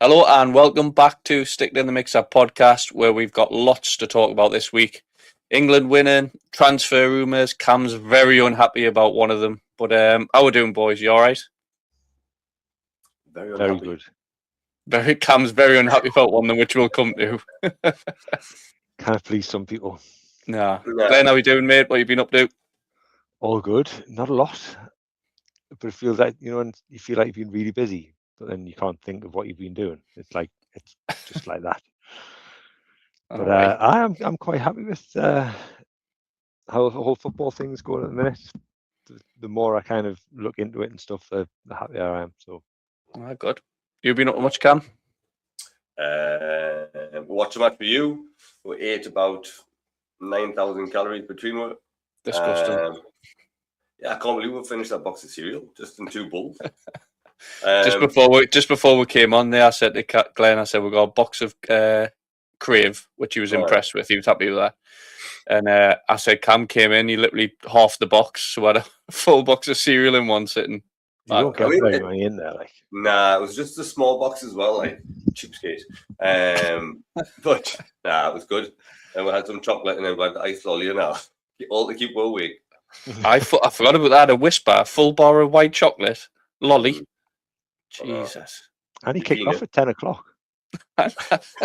Hello and welcome back to Stick in the Mixer podcast, where we've got lots to talk about this week. England winning, transfer rumours. Cam's very unhappy about one of them. But how we doing, boys? You all right? Very good. Cam's very unhappy about one of them, which we'll come to. Can't please some people. Nah. Glenn, how you doing, mate? What you been up to? All good. Not a lot, but it feels like and you feel like you've been really busy, but then you can't think of what you've been doing. It's just like that. But I'm quite happy with how the whole football thing's going at the minute. The more I kind of look into it and stuff, the happier I am. So, good. You been up to much, Cam? Watch a match for you. We ate about 9,000 calories between us. Disgusting. Yeah, I can't believe we finished that box of cereal just in 2 bowls. Just before we came on there, I said to Glenn, we got a box of Crave, which he was impressed with. He was happy with that. And I said, Cam came in, he literally half the box, so had a full box of cereal in one sitting. You don't get very many in there, like. Nah, it was just a small box as well, like cheapskate. But nah, it was good. And we had some chocolate and then we had ice lolly now. All to keep well awake. I forgot about that. A Whisper, a full bar of white chocolate lolly. Jesus. And he kicked off at 10 o'clock. It's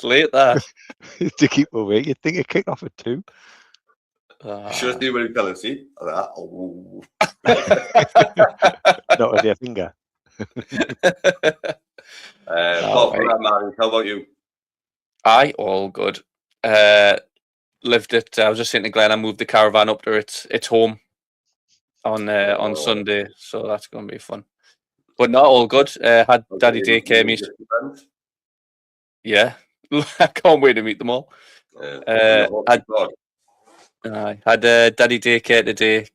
late there. To keep awake, you'd think it kicked off at 2. Should have seen when he fell asleep. Oh. Not with your finger. How about you? All good. Lived it. I was just saying to Glenn, I moved the caravan up to its home on Sunday, so that's going to be fun. But not all good. Had Daddy daycare meet. Yeah, I can't wait to meet them all. Had Daddy daycare today,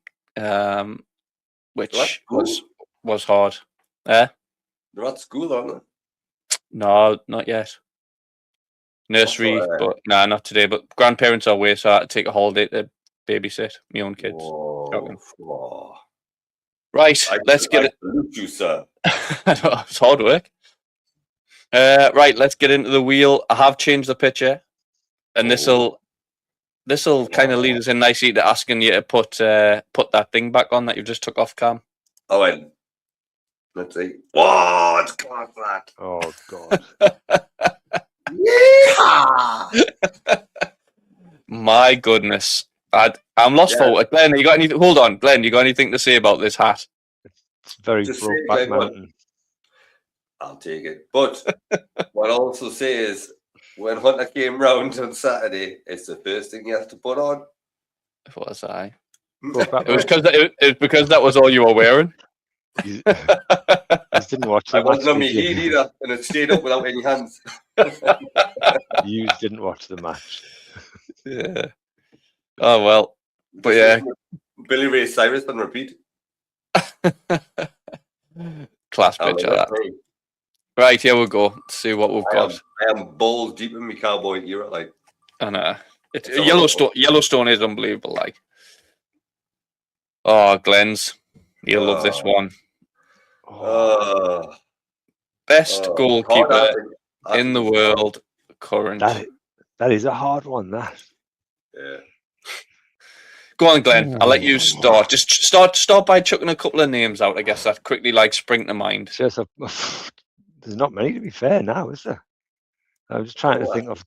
which was hard. They're at school, aren't they? No, not yet. Nursery, but not today. But grandparents are away, so I had to take a holiday to babysit my own kids. Whoa. Right, let's get it. You, sir. It's hard work. Right, let's get into the wheel. I have changed the picture, and this'll kind of lead us in nicely to asking you to put that thing back on that you've just took off, Cam. Oh, wait. Let's see. Whoa, it's class that. Oh God. My goodness. I'm lost for it. Glenn, hold on, Glenn, you got anything to say about this hat? It's very Brokeback Mountain. I'll take it. But what I'll also say is when Hunter came round on Saturday, it's the first thing you have to put on. What was I? It was because that was all you were wearing. You didn't watch the match. I wasn't on my head either, and it stayed up without any hands. You didn't watch the match. Yeah. Oh well. But yeah. Billy Ray Cyrus on repeat. Class picture that. Right, here we go. Let's see what we've got. I am balls deep in my cowboy era, like. I know. Yellowstone is unbelievable, like. Oh, Glenn's. You'll love this one. Best goalkeeper in the world current. That is a hard one, that. Yeah. Go on, Glenn. I'll let you start. Just start by chucking a couple of names out, I guess, that quickly spring to mind. There's not many, to be fair, now, is there? I'm just trying to think off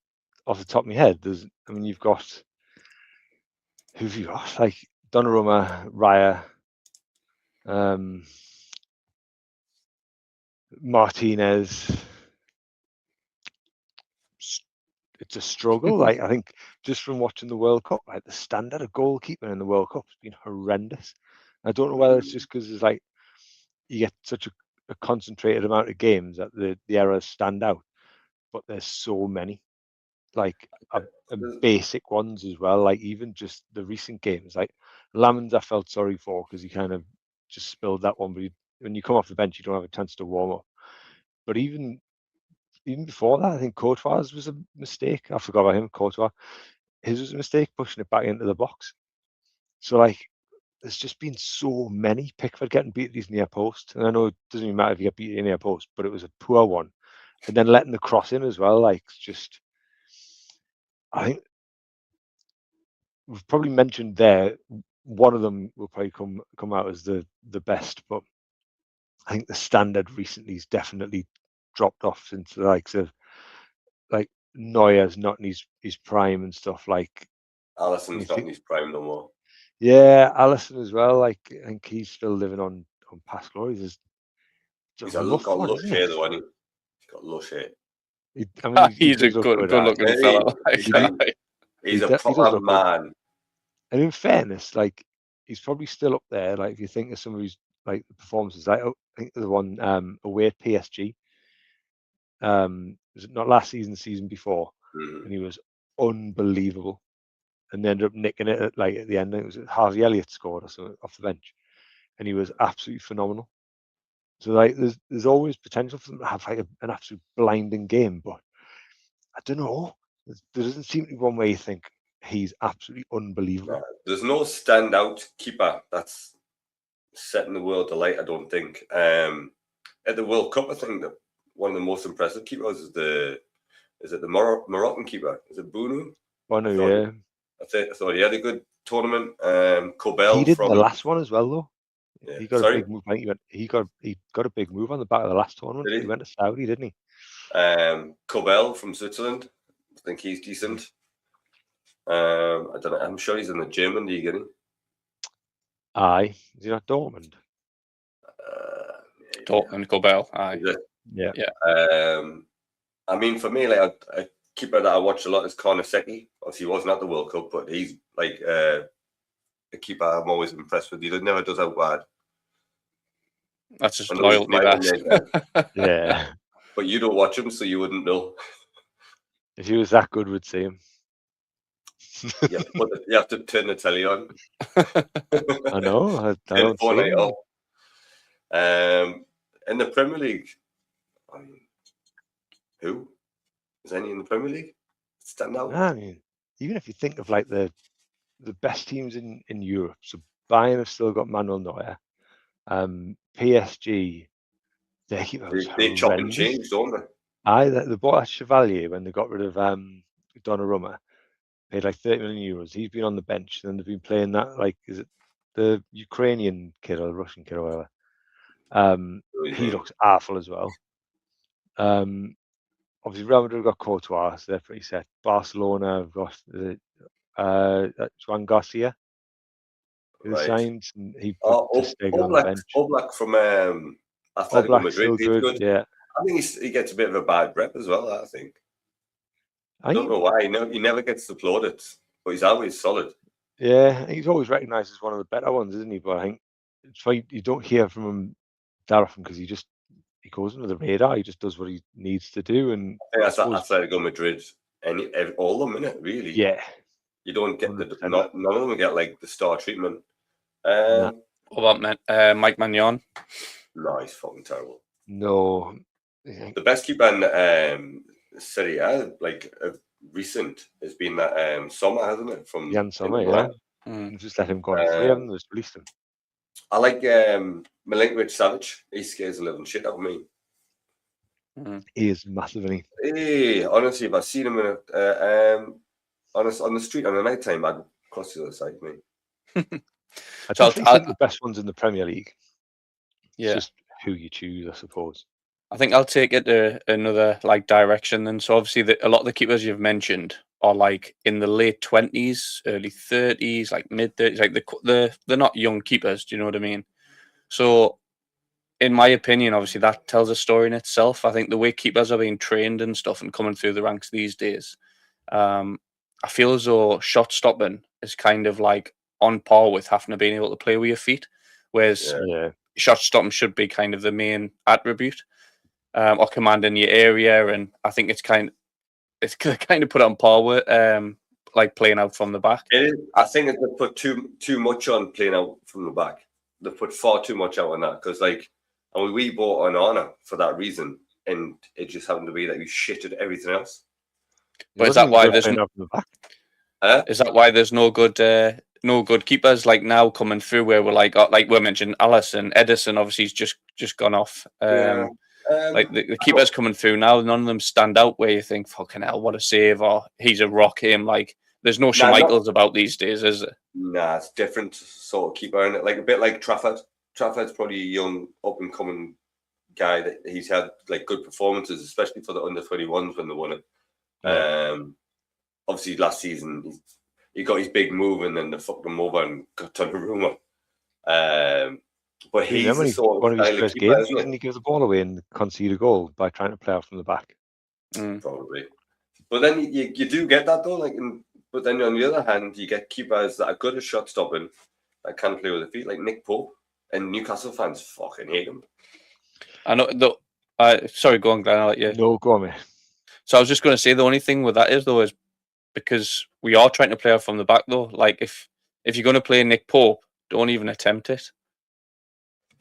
the top of my head. You've got... Who've you got? Like Donnarumma, Raya, Martinez. It's a struggle. I think just from watching the World Cup, the standard of goalkeeping in the World Cup has been horrendous. I don't know whether it's just because it's you get such a concentrated amount of games that the errors stand out, but there's so many, basic ones as well. Even just the recent games, Lamans, I felt sorry for because he kind of just spilled that one. But when you come off the bench, you don't have a chance to warm up. But even before that, I think Courtois was a mistake. I forgot about him. Courtois, his was a mistake pushing it back into the box. So there's just been so many. Pickford getting beat at his near post, and I know it doesn't even matter if you get beat at your near post, but it was a poor one, and then letting the cross in as well. Like, just, I think we've probably mentioned there. One of them will probably come out as the best, but I think the standard recently has definitely dropped off since the likes of like Neuer's not in his prime and stuff. Like, Alisson's not in his prime no more. yeah, Alisson as well. Like, I think he's still living on past glories. He's a rough got one, lush isn't hair it? though, hasn't he? He's got lush hair. I mean, he He's a does look good at looking Hey, fella. he's a does proper look good. man. And in fairness, like, he's probably still up there. Like, if you think of some of his like performances, like, I think the one away at PSG, was it not last season, season before, and he was unbelievable, and they ended up nicking it at the end. It was Harvey Elliott scored or something off the bench, and he was absolutely phenomenal. So like, there's always potential for them to have like an absolute blinding game, but I don't know. There doesn't seem to be one where you think he's absolutely unbelievable. There's no standout keeper that's setting the world alight, I don't think. At the World Cup, I think that one of the most impressive keepers is the Moroccan keeper? Is it Bunu? Bunu, yeah. I thought he had a good tournament. Kobel He did from in the last one as well, though. Yeah. He got a big move. He got a big move on the back of the last tournament. He went to Saudi, didn't he? Kobel from Switzerland. I think he's decent. I don't know. I'm sure he's in the German league, isn't he? Aye. Is he not Dortmund? Dortmund, Kobel. Aye. Yeah. I mean, for me, like a keeper that I watch a lot is Kornaceki. Obviously, he wasn't at the World Cup, but he's like a keeper I'm always impressed with. He never does out bad. That's just loyalty, yeah. But you don't watch him, so you wouldn't know. If he was that good, we'd see him. You have to turn the telly on. I know. I don't see him. In the Premier League, I mean, who is any in the Premier League stand out? I mean, even if you think of like the best teams in Europe, so Bayern have still got Manuel Neuer. PSG, they chop and change, don't they? Aye, they bought Chevalier when they got rid of Donnarumma. Paid like 30 million euros. He's been on the bench, and then they've been playing that, like, is it the Ukrainian kid or the Russian kid or whatever? He looks awful as well. Obviously Real Madrid got Courtois, so they're pretty set. Barcelona have got Juan Garcia, who signed, and he put Stegen on the bench. Oblak from Atletico Madrid. He's good. Yeah. I think he gets a bit of a bad rep as well, I think. I don't know why. He never gets applauded, but he's always solid. Yeah, he's always recognised as one of the better ones, isn't he? But I think it's why you don't hear from him that often, because he goes under the radar. He just does what he needs to do. And I think that's Atletico Madrid, and all of them, innit, really. Yeah. You don't get none of them get like the star treatment. What about Mike Maignan? No, he's fucking terrible. No. The best keeper in Serie A, like recent, has been that Sommer, hasn't it? From Jan Sommer, yeah. Just let him go on free, haven't they? Just released him. I like Milinkovic-Savic. He scares the living shit out of me. He is massive, isn't he? Hey, honestly, if I seen him on the street on the night time, I'd cross the other side, mate. I definitely think the best ones in the Premier League. Yeah. It's just who you choose, I suppose. I think I'll take it to another direction then. So obviously a lot of the keepers you've mentioned are like in the late 20s, early 30s, like mid 30s. Like they're not young keepers. Do you know what I mean? So in my opinion, obviously that tells a story in itself. I think the way keepers are being trained and stuff and coming through the ranks these days, I feel as though shot stopping is kind of like on par with having to be able to play with your feet, whereas shot stopping should be kind of the main attribute. Or commanding your area, and I think it's kind of put on par with like playing out from the back. I think they put too much on playing out from the back. They put far too much out on that, because we bought an honor for that reason, and it just happened to be that we shitted everything else. But is that why there's no good no good keepers like now coming through where we're like we mentioned Allison, Edison obviously he's just gone off. Like the keepers coming through now, none of them stand out where you think fucking hell what a save or he's a rock him. Like there's no Schmeichels about these days, is it? Nah, it's different sort of keeper, and like a bit like Trafford. Trafford's probably a young up and coming guy that he's had like good performances, especially for the under-21s when they won it. Yeah. Obviously last season he got his big move and then they fucked him over and got to Rumours. But he's the sort of one of his first games, didn't he give the ball away and concede a goal by trying to play out from the back? Probably. But then you do get that though, like. But then on the other hand, you get keepers that are good at shot stopping, that can play with their feet, like Nick Pope, and Newcastle fans fucking hate him. I know. Sorry, go on, Glenn. I'll let you. No, go on, mate. So I was just going to say the only thing with that is because we are trying to play out from the back though. Like if you're going to play Nick Pope, don't even attempt it.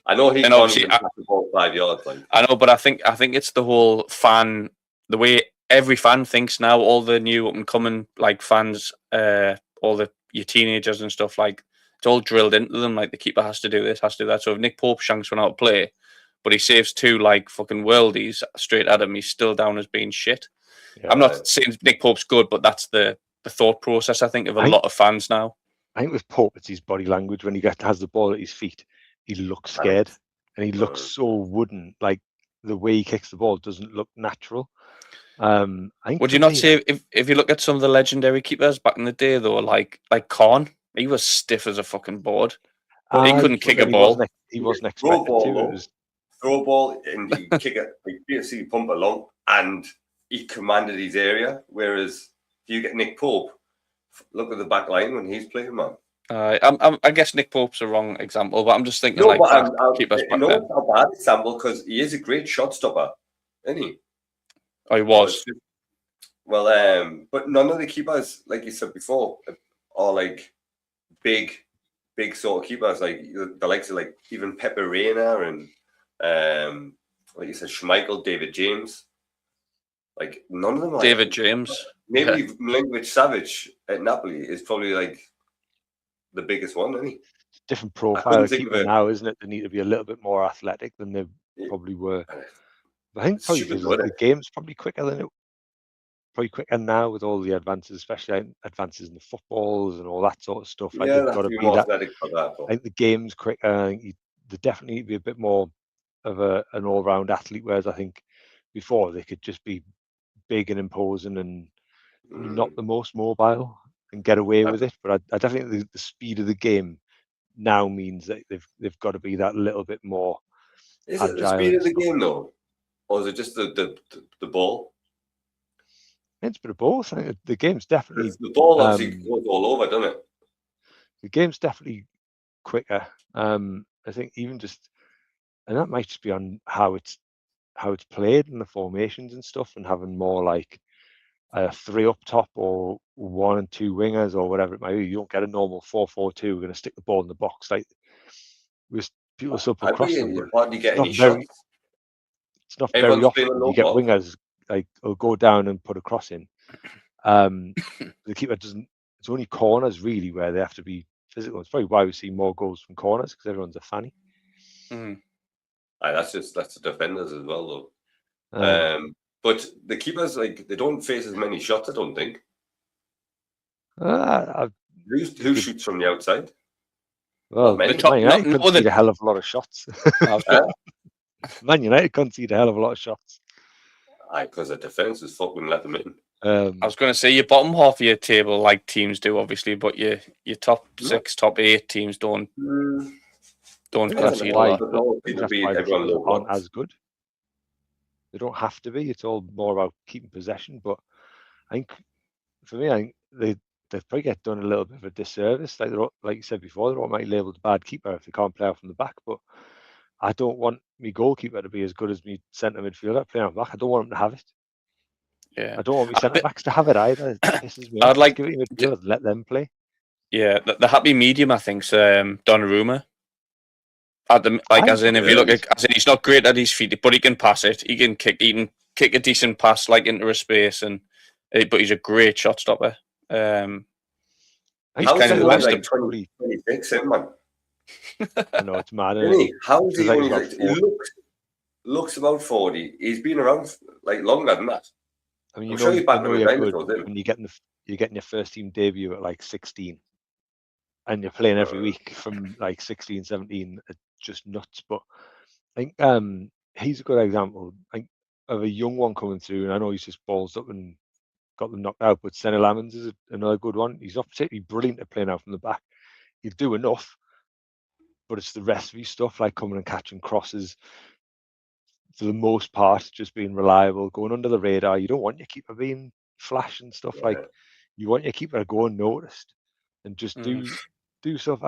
I know he's gone the ball 5 yards. Like. I know, but I think it's the whole fan, the way every fan thinks now. All the new up and coming like fans, all your teenagers and stuff, like it's all drilled into them. Like the keeper has to do this, has to do that. So if Nick Pope shanks one out of play, but he saves two like fucking worldies straight at him, he's still down as being shit. Yeah. I'm not saying Nick Pope's good, but that's the thought process I think of a lot of fans now. I think with Pope, it's his body language. When he has the ball at his feet, he looks scared and he looks so wooden. Like the way he kicks the ball doesn't look natural. Would you not say if you look at some of the legendary keepers back in the day though, like Korn, he was stiff as a fucking board. He couldn't kick a ball. He wasn't expected to. Throw a ball and he kick it, like basically pump along, and he commanded his area. Whereas if you get Nick Pope, look at the back line when he's playing, man. I guess Nick Pope's a wrong example, but I'm just thinking keepers back then. It's not a bad example because he is a great shot stopper, isn't he? Oh, he was. Well, but none of the keepers, like you said before, are like big sort of keepers, like the likes of like even Pepe Reina and like you said, Schmeichel, David James. Like none of them. Like, David James. Maybe Milinkovic-Savic at Napoli is probably like the biggest one, isn't he? Different profile of keeper now, isn't it? They need to be a little bit more athletic than they probably were. I think probably because the game's probably quicker now with all the advances, especially advances in the footballs and all that sort of stuff. Like they've got to be that. I think the game's quicker. I think they definitely need to be a bit more of an all-round athlete, whereas I think before they could just be big and imposing and not the most mobile and get away with it. But I definitely think the speed of the game now means that they've got to be that little bit more. Is it the speed of the game though? Or is it just the ball? It's a bit of both. I think the game's definitely the ball obviously goes all over, doesn't it? The game's definitely quicker. I think even just, and that might just be on how it's played in the formations and stuff, and having more like a 3 up top or 1 and 2 wingers or whatever it might be. You don't get a normal 4-4-2. We're going to stick the ball in the box like people still put crosses. Hardly get any shots. It's not very often you get wingers like will go down and put a cross in. The keeper doesn't. It's only corners really where they have to be physical. It's probably why we see more goals from corners because everyone's a fanny. That's the defenders as well though. But the keepers they don't face as many shots. I don't think. Who shoots from the outside? Well, Man United concede a hell of a lot of shots. Man United concede a hell of a lot of shots. Because the defense is fucking let them in. I was going to say your bottom half of your table, like teams do, obviously, but your top 6, top 8 teams don't concede a lot. Aren't as good. They don't have to be. It's all more about keeping possession. But I think, for me, I think they probably get done a little bit of a disservice. Like you said before, they're automatically labelled a bad keeper if they can't play out from the back. But I don't want my goalkeeper to be as good as me centre midfielder playing out back. I don't want him to have it. Yeah, I don't want my centre backs to have it either. It pisses me off. I'd like to give it midfielders, let them play. Yeah, the happy medium, I think, is Donnarumma. As in, if you look at, he's not great at his feet, but he can pass it. He can kick a decent pass like into a space, but he's a great shot stopper. I He's How's kind of he the only best. like 20, 26, man? I know it's mad. Isn't he? How is Feels he like only he's like, about he 40. looks about 40. He's been around like longer than that. I mean, I'm sure he's back I know when the you're good dinosaurs in. when you're getting your first team debut at like 16, and you're playing every week from like 16, 17. It's just nuts. But I think he's a good example of a young one coming through, and I know he's just balls up and got them knocked out. But Senna Lamans is another good one. He's not particularly brilliant at playing out from the back. He'll do enough, but it's the rest of his stuff, like coming and catching crosses, for the most part, just being reliable, going under the radar. You don't want your keeper being flash and stuff. Like, you want your keeper to go unnoticed and just do stuff.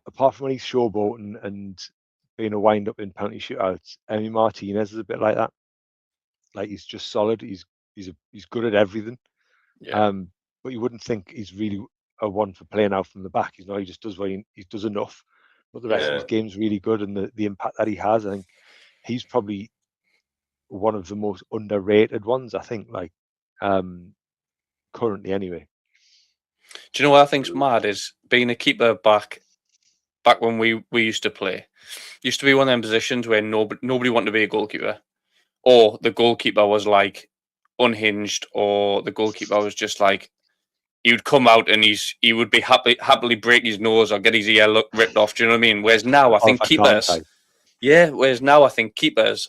Apart from when he's showboating and being a wind up in penalty shootouts, Emi Martinez is a bit like that. Like, he's just solid. He's good at everything. Yeah. But you wouldn't think he's really a one for playing out from the back. He's not. He just does he does enough. But the rest of his game's really good, and the impact that he has, I think he's probably one of the most underrated ones. I think, like, currently anyway. Do you know what I think's mad is being a keeper back when we used to play. Used to be one of them positions where nobody wanted to be a goalkeeper, or the goalkeeper was like unhinged, or the goalkeeper was just like, he would come out and he would be happily break his nose or get his ear ripped off. Do you know what I mean? Whereas now I think keepers,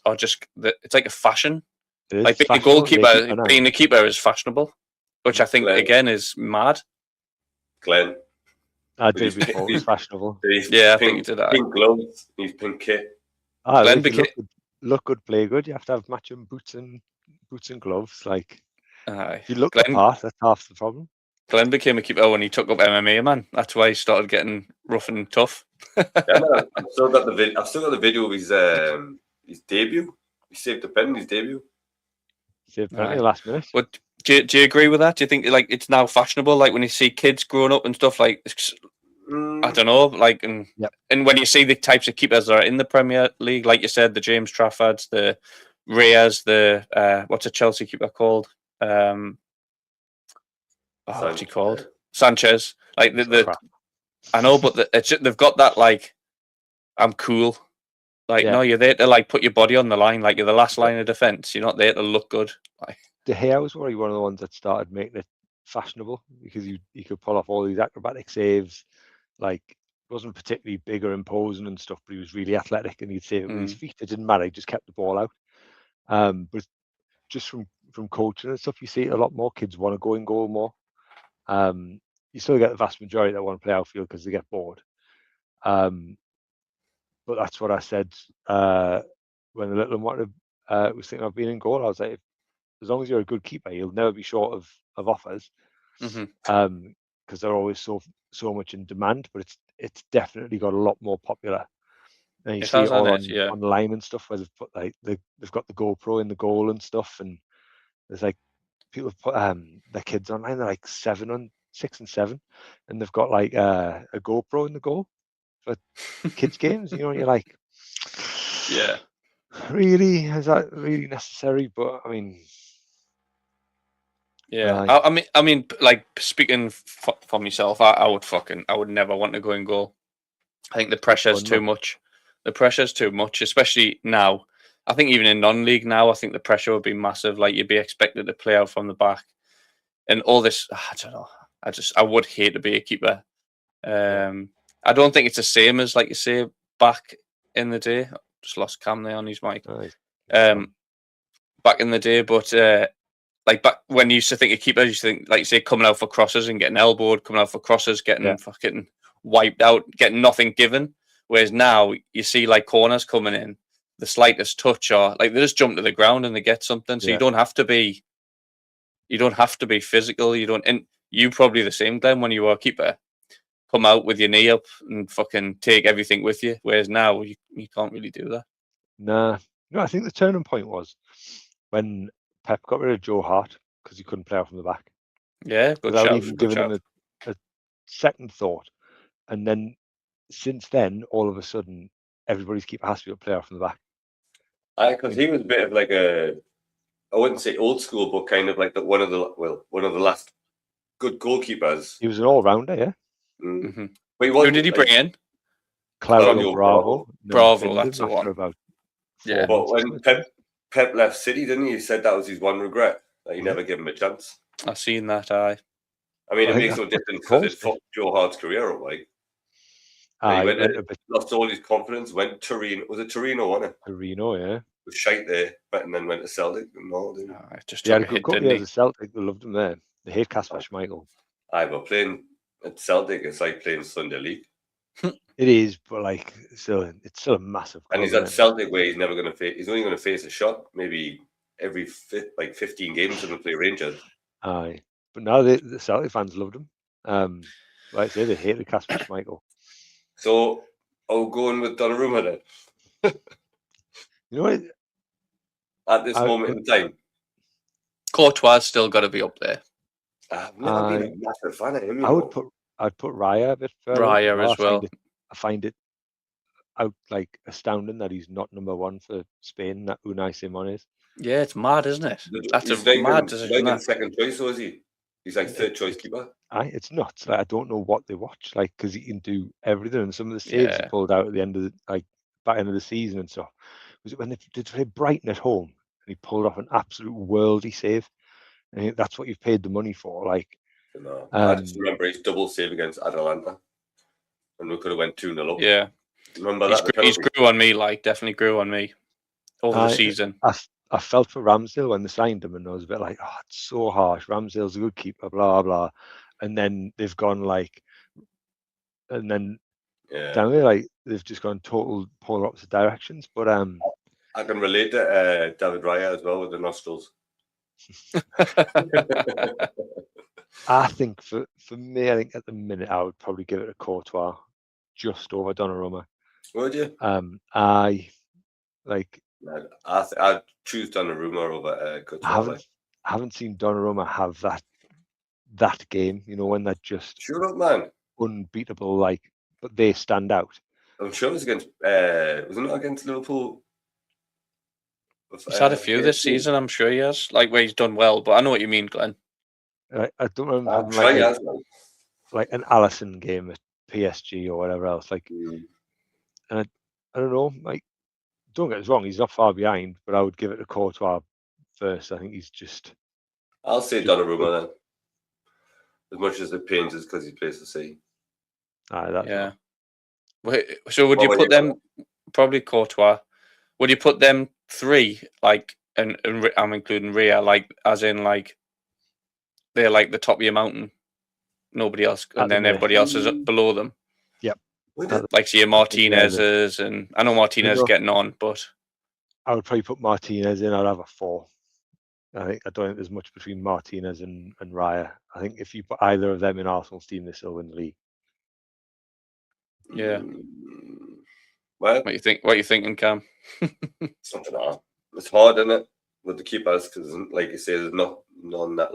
are just it's like a fashion. Like being a keeper is fashionable, which I think again is mad. Glenn, I did before it was fashionable. Yeah, I think he did that. Pink gloves, his pink kit. Glenn look good, play good. You have to have matching boots and gloves. Like, if you look the part, that's half the problem. Glenn became a keeper when he took up MMA, man. That's why he started getting rough and tough. Yeah, man, I've still got the video of his debut. He saved the pen in his debut. Saved penalty the last minute. But do you agree with that? Do you think like it's now fashionable? Like when you see kids growing up and stuff, like I don't know, like and when you see the types of keepers that are in the Premier League, like you said, the James Traffords, the Reyes, the what's a Chelsea keeper called? What's he called? Sanchez. Like I know, but they've got that like, I'm cool. Like, no, you're there to like put your body on the line. Like, you're the last line of defense. You're not there to look good. Like, De Gea was probably one of the ones that started making it fashionable, because he could pull off all these acrobatic saves. Like, wasn't particularly big or imposing and stuff, but he was really athletic and he'd save it with his feet. It didn't matter. He just kept the ball out. But just from coaching and stuff, you see a lot more kids want to go in goal more. You still get the vast majority that want to play outfield because they get bored. But that's what I said when the little one was thinking of being in goal. I was like, as long as you're a good keeper, you'll never be short of offers, because they're always so much in demand. But it's definitely got a lot more popular. And you see it all online and stuff, where they've put like they've got the GoPro in the goal and stuff, and there's like people have put their kids online. They're like 6 and 7, and they've got like a GoPro in the goal for kids games. You know, and you're like, really, is that really necessary? But I mean, I mean, like, speaking for myself, I would never want to go in goal. I think the pressure's too much. The pressure's too much, especially now. I think even in non-league now, I think the pressure would be massive. Like, you'd be expected to play out from the back, and all this. I don't know. I would hate to be a keeper. I don't think it's the same as, like you say, back in the day. Just lost Cam there on his mic. Back in the day, but like back when you used to think of keepers, you used to think, like you say, coming out for crosses and getting elbowed, coming out for crosses, getting fucking wiped out, getting nothing given. Whereas now you see like corners coming in, the slightest touch, or like they just jump to the ground and they get something. So you don't have to be physical. And you probably the same, Glenn, when you were a keeper. Come out with your knee up and fucking take everything with you. Whereas now you can't really do that. Nah. No, I think the turning point was when Pep got rid of Joe Hart because he couldn't play out from the back. Yeah, good without shout. even giving him a second thought. And then since then, all of a sudden, everybody's keeper has to be able to play out from the back. Because he was a bit of like I wouldn't say old school, but kind of like one of the last good goalkeepers. He was an all-rounder, yeah. Mm-hmm. But he Who wasn't, did he bring in? Claudio Claudio Bravo. Bravo, that's the after one. about 4 Yeah. But months. when Pep left City, didn't he? He said that was his one regret, that he never gave him a chance. I've seen that, aye. I mean, I it think makes no that's what difference he because calls it fucked Joe Hart's career up. Like, I he went went a bit lost all his confidence, went Torino. Was it Torino, wasn't it? to Reno, yeah. Was shite there, and then went to Celtic. No, didn't he? It just He had took a a good hit, couple of didn't years he? at Celtic. They loved him there. They hate Kasper Schmeichel. Aye, but playing at Celtic, it's like playing Sunday League. It is, but like, it's still a massive club. And he's at Celtic where he's never going to face. He's only going to face a shot maybe every 15 games when they play Rangers. Aye, but now the Celtic fans loved him. Like I say, they hated Kasper Schmeichel. So I'll go in with Donnarumma then. You know what? At this moment in time, Courtois still got to be up there. I've never been a massive fan of him. I'd put Raya a bit further. Raya as well. I find it astounding that he's not number one for Spain. That Unai Simon is. Yeah, it's mad, isn't it? That's he's a mad decision. Like in second choice, so is he? He's like third choice keeper. It's nuts. Like, I don't know what they watch, like, because he can do everything. And some of the saves he pulled out at the end of the back end of the season and stuff. Was it when they did play Brighton at home and he pulled off an absolute worldy save? And that's what you've paid the money for. Like, no, I just remember his double save against Atalanta, and we could have went 2-0 up. Yeah, remember he's grew on me. Like, definitely grew on me over the season. I felt for Ramsdale when they signed him, and I was a bit like, oh, it's so harsh. Ramsdale's a good keeper, blah blah. And then they've gone down there, like they've just gone total polar opposite directions. But I can relate to David Raya as well with the nostrils. I think for me, I think at the minute I would probably give it a Courtois just over Donnarumma. Would you? I'd choose Donnarumma over Courtois. I haven't seen Donnarumma have that game, you know, when they're just man, unbeatable, but they stand out. I'm sure it was against was it not against Liverpool? He's had a few this season, I'm sure he has, where he's done well, but I know what you mean, Glenn. I don't remember having like an Alisson game at PSG or whatever else. And I don't know, don't get us wrong, he's not far behind, but I would give it to Courtois first. I think he's just. I'll say Donnarumma then. As much as it pains us because he plays for City. Yeah. So would you put them, probably Courtois, would you put them three, and I'm including Rhea, as in, they're the top of your mountain, nobody else, and then everybody else is below them? Yep. Say Martinez's, and I know Martinez is getting on, but I would probably put Martinez in. I'd have a 4. I don't think there's much between Martinez and Raya. I think if you put either of them in Arsenal's team, they still win the league. Yeah. Well, what are you thinking, Cam? Something like that. It's hard, isn't it, with the keepers, because, like you say, there's none that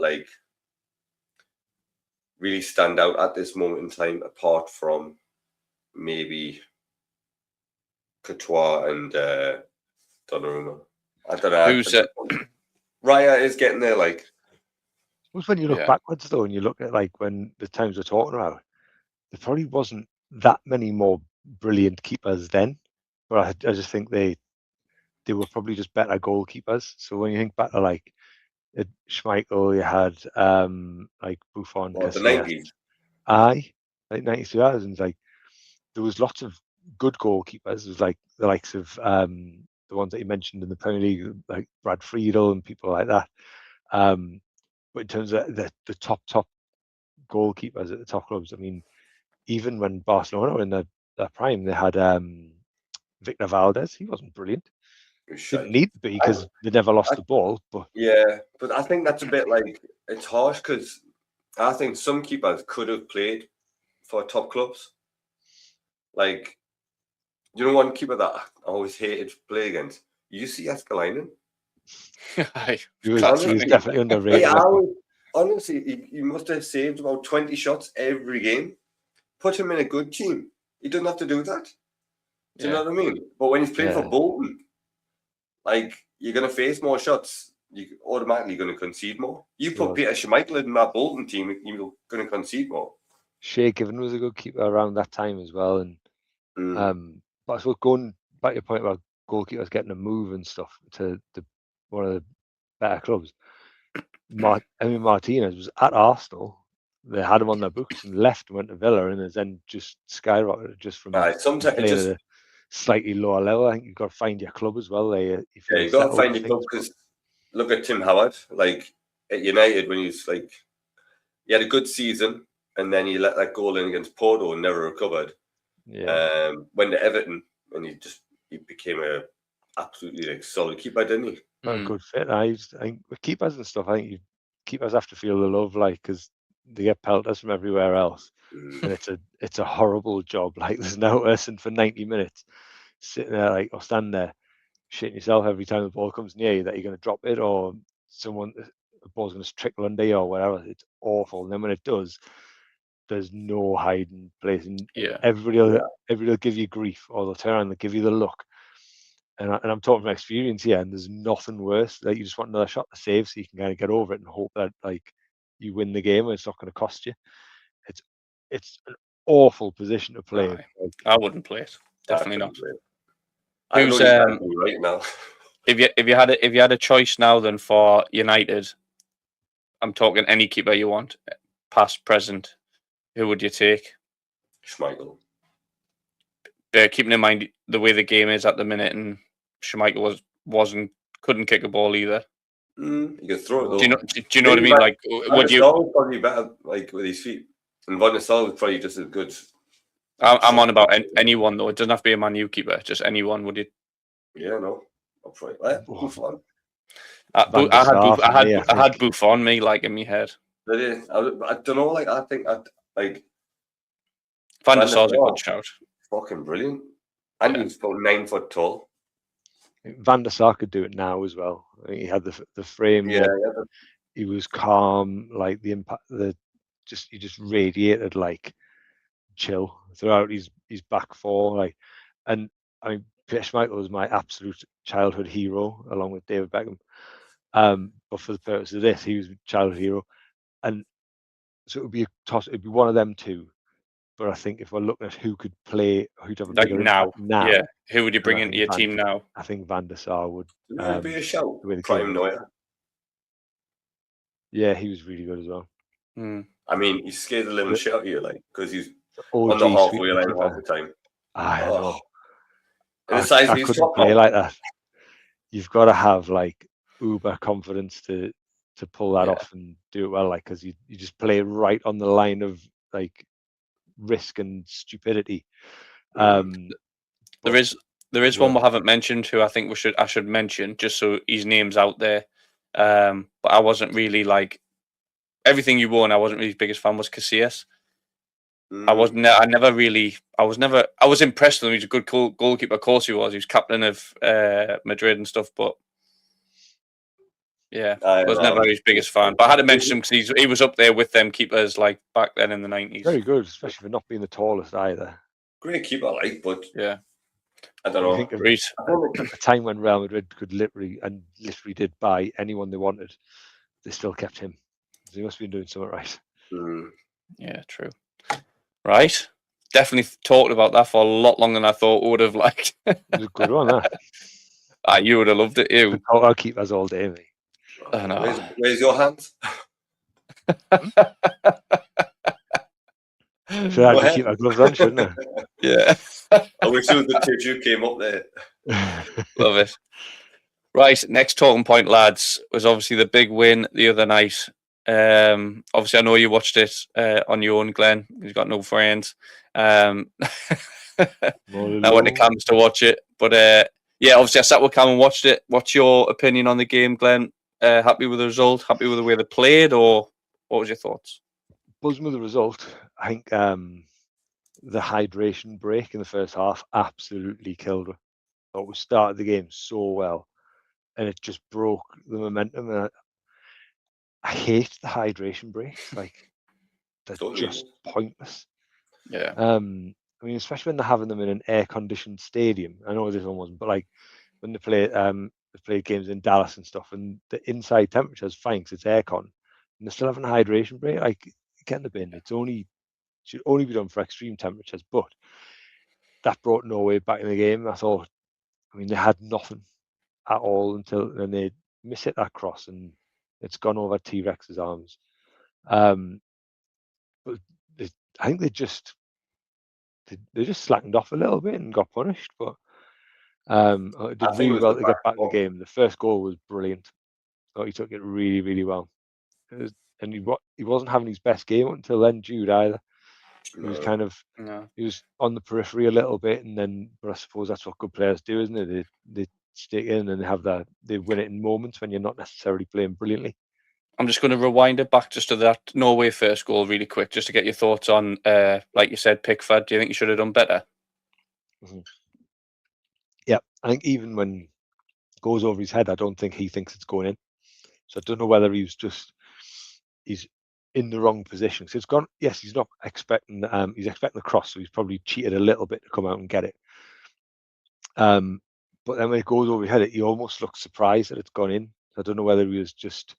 really stand out at this moment in time, apart from maybe Courtois and Donnarumma. I don't know. Who's it? Raya is getting there. When you look backwards, though, and you look at when the times we're talking about, there probably wasn't that many more brilliant keepers then, but I just think they were probably just better goalkeepers. So when you think back to Schmeichel, you had Buffon, the 90s. Aye, 92 2000s. There was lots of good goalkeepers. It was the likes of the ones that you mentioned in the Premier League, like Brad Friedel and people like that. But in terms of the top goalkeepers at the top clubs, I mean, even when Barcelona were in their prime, they had Victor Valdez. He wasn't brilliant. Didn't need to be because they never lost the ball. But but I think that's a bit it's harsh because I think some keepers could have played for top clubs. One keeper that I always hated to play against. You see Escalainen? He was definitely underrated. Honestly, he must have saved about 20 shots every game. Put him in a good team. He doesn't have to do that. Do you know what I mean? But when he's playing for Bolton, you're going to face more shots you're automatically going to concede more. You He put was. Peter Schmeichel in that Bolton team, you're going to concede more. Shea Given was a good keeper around that time as well, and but I suppose going back to your point about goalkeepers getting a move and stuff to one of the better clubs. Martinez was at Arsenal. They had him on their books and left and went to Villa, and has then just skyrocketed just from Sometimes playing at a slightly lower level. I think you've got to find your club as well. You've got to find your club, because look at Tim Howard, like at United, when he had a good season and then he let that goal in against Porto and never recovered. Yeah. Went to Everton and he became a absolutely solid keeper, didn't he? A good fit. I think with keepers and stuff, I think keepers have to feel the love, because they get pelters from everywhere else, and it's a horrible job. Like, there's no person for 90 minutes sitting there or standing there shitting yourself every time the ball comes near you that you're going to drop it, or the ball's going to trickle under you or whatever. It's awful. And then when it does, there's no hiding place, and everybody will give you grief, or they'll turn around and they'll give you the look. And I'm talking from experience here, and there's nothing worse. Like, you just want another shot to save so you can kind of get over it and hope that you win the game and it's not going to cost you. It's an awful position to play. I wouldn't play it. Definitely not. Who's right now? If you had a choice now, then for United, I'm talking any keeper you want, past, present, who would you take? Schmeichel. Keeping in mind the way the game is at the minute, and Schmeichel couldn't kick a ball either. You can throw it though. Do you know what I mean? Like, would you? Probably better, like, with his feet. And Van der Sar was probably just as good. I'm on about anyone though. It doesn't have to be a Man U keeper. Just anyone. Would you? Yeah, no. I'll probably Buffon. I had Buffon me in my head. I don't know. Like, I think Van der Sar's a good shout. Fucking brilliant. And he's about 9 foot tall. Van der Sar could do it now as well. I mean, he had the frame. Yeah. He was calm. Like, the impact, he just radiated chill throughout his back four. And I mean, Peter Schmeichel was my absolute childhood hero, along with David Beckham. But for the purpose of this, he was a childhood hero, and so it would be a toss. It'd be one of them two. But I think if we're looking at who'd have a bigger impact now, who would you bring into your team now? I think Van der Sar would be a shout. Prime Neuer. Yeah, he was really good as well. I mean, he scared the living shit out of you, because he's on the halfway line half the time. I know. I couldn't play like that. You've got to have uber confidence to pull that off and do it well, because you just play right on the line of risk and stupidity. There is one we haven't mentioned, who I think I should mention, just so his name's out there. But I wasn't really everything you won. I wasn't really his biggest fan. Was Casillas. I was impressed with him. He's a good goalkeeper. Of course he was. He was captain of Madrid and stuff. But yeah, I was never his biggest fan. But I had to mention him because he was up there with them keepers back then in the 90s. Very good, especially for not being the tallest either. Great keeper, but yeah, I don't know. At the time when Real Madrid could literally did buy anyone they wanted, they still kept him. So he must have been doing something right. Yeah, true. Right, definitely talked about that for a lot longer than I thought we would have. It was a good one, that. You would have loved it. You. I'll keep us all day, mate. I know. Where's your hands? Should I keep my gloves on, shouldn't I? Yeah. I wish it was the tissue came up there. Love it. Right, next talking point, lads, was obviously the big win the other night. Obviously, I know you watched it on your own, Glenn. You've got no friends. Now when it comes to watch it, but obviously I sat with Cam and watched it. What's your opinion on the game, Glenn? Happy with the result? Happy with the way they played, or what was your thoughts? Buzzing with the result. I think the hydration break in the first half absolutely killed her. But we started the game so well, and it just broke the momentum. And I hate the hydration breaks. They're just pointless. Yeah. I mean, especially when they're having them in an air-conditioned stadium. I know this one wasn't, but when they play I've played games in Dallas and stuff, and the inside temperature is fine because it's aircon, and they're still having a hydration break. Like, get in the bin. Should only be done for extreme temperatures. But that brought Norway back in the game. I thought, I mean, they had nothing at all until then they miss-hit that cross, and it's gone over T-Rex's arms. But I think they just slackened off a little bit and got punished. But it did really well to get back in the game. The first goal was brilliant. I thought he took it really, really well. And he wasn't having his best game until then, Jude, either. He was kind of he was on the periphery a little bit, but I suppose that's what good players do, isn't it? They stick in and they win it in moments when you're not necessarily playing brilliantly. I'm just going to rewind it back just to that Norway first goal really quick, just to get your thoughts on, like you said, Pickford. Do you think he should have done better? Mm-hmm. Yeah, I think even when it goes over his head, I don't think he thinks it's going in. So I don't know whether he's in the wrong position. So it's gone. Yes, he's not expecting. He's expecting the cross, so he's probably cheated a little bit to come out and get it. But then when it goes over his head, he almost looks surprised that it's gone in. I don't know whether he was just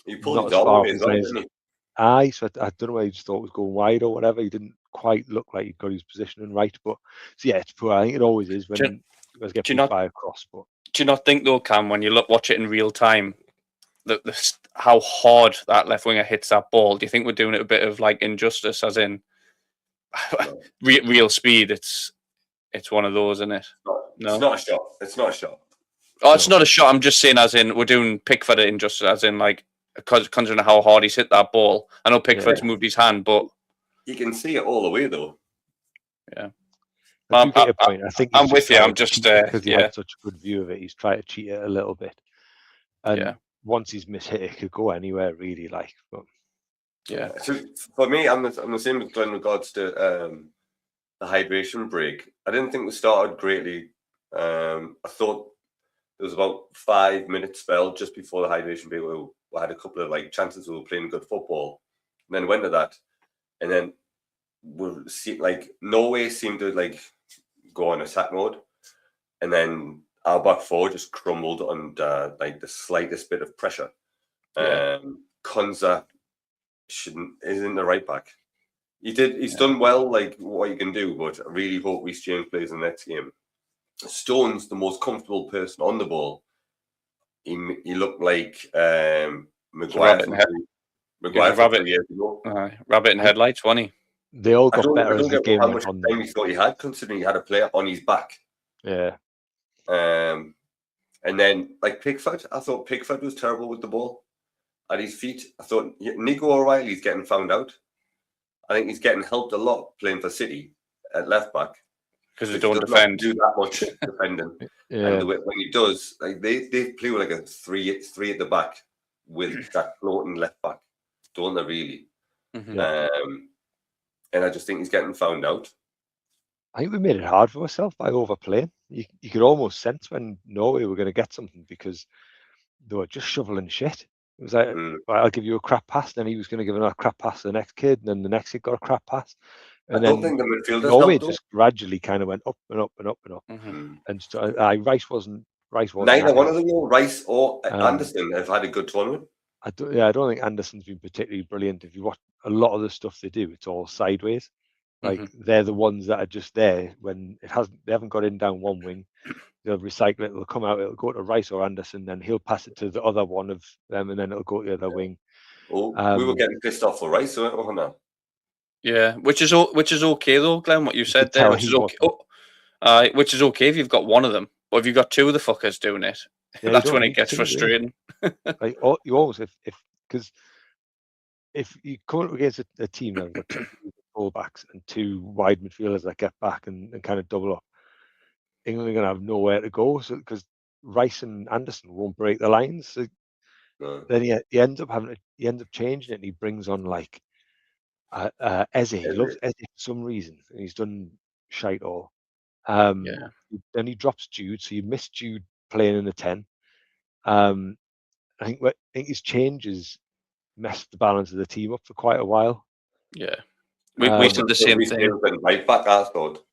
not as far as aye. So I don't know whether he just thought it was going wide or whatever. He didn't quite look like he got his positioning right. But so yeah, it's poor. I think it always is when you guys get beat by a cross. But do you not think though, Cam, when you watch it in real time, how hard that left winger hits that ball? Do you think we're doing it a bit of like injustice, as in real speed? It's one of those, isn't it? No, it's not a shot. It's not a shot. Oh, it's not a shot. I'm just saying, as in we're doing Pickford injustice, as in like considering how hard he's hit that ball. I know Pickford's moved his hand, but you can see it all the way though. Yeah. I get your point. I think I'm with you. I'm just because he had such a good view of it. He's trying to cheat it a little bit, and once he's mishit, it could go anywhere really. Like, but So for me, I'm the same with Glenn in regards to the hydration break. I didn't think we started greatly. I thought there was about 5 minutes spell just before the hydration break. We had a couple of like chances. We were playing good football, and then went to that, and then we'll see like Norway seemed to like go on attack mode, and then our back four just crumbled under like the slightest bit of pressure. Konza isn't the right back. He's done well, like what you can do, but I really hope Reece James plays in the next game. Stone's the most comfortable person on the ball. He looked like Maguire Rabbit years ago. Rabbit in headlights, wasn't he? They all got better as the game how went much on. time he thought he had, considering he had a player on his back. Yeah. And then like Pickford, I thought Pickford was terrible with the ball at his feet. I thought Nico O'Reilly's getting found out. I think he's getting helped a lot playing for City at left back because they don't defend. Do that much defending. And when he does, like they play with like a three at the back with that floating left back, don't they really? Mm-hmm. And I just think he's getting found out. I think we made it hard for ourselves by overplaying. You could almost sense when Norway were going to get something because they were just shoveling shit. It was like, I'll give you a crap pass, then he was going to give another crap pass to the next kid, and then the next kid got a crap pass. And I don't think the midfielders Norway just gradually kind of went up and up and up and up. Mm-hmm. And so, Rice wasn't. Neither one of them, Rice or Anderson, have had a good tournament. I don't think Anderson's been particularly brilliant. If you watch a lot of the stuff they do, it's all sideways. Like they're the ones that are just there when they haven't got in down one wing. They'll recycle it. It'll come out. It'll go to Rice or Anderson. Then he'll pass it to the other one of them, and then it'll go to the other wing. Oh, we were getting pissed off for Rice, weren't we? Now? Yeah, which is okay though, Glenn. What you said there, which is okay. Which is okay if you've got one of them, but if you've got two of the fuckers doing it, that's when it gets frustrating. Like you always because if you come up against a team that's got two fullbacks and two wide midfielders that get back and kind of double up, England are going to have nowhere to go. So because Rice and Anderson won't break the lines, so then he ends up changing it. And he brings on like Eze. He loves Eze for some reason, and he's done shite all. Then he drops Jude, so you miss Jude playing in the 10. I think his changes messed the balance of the team up for quite a while. Yeah, we said the same thing. Right back, I thought.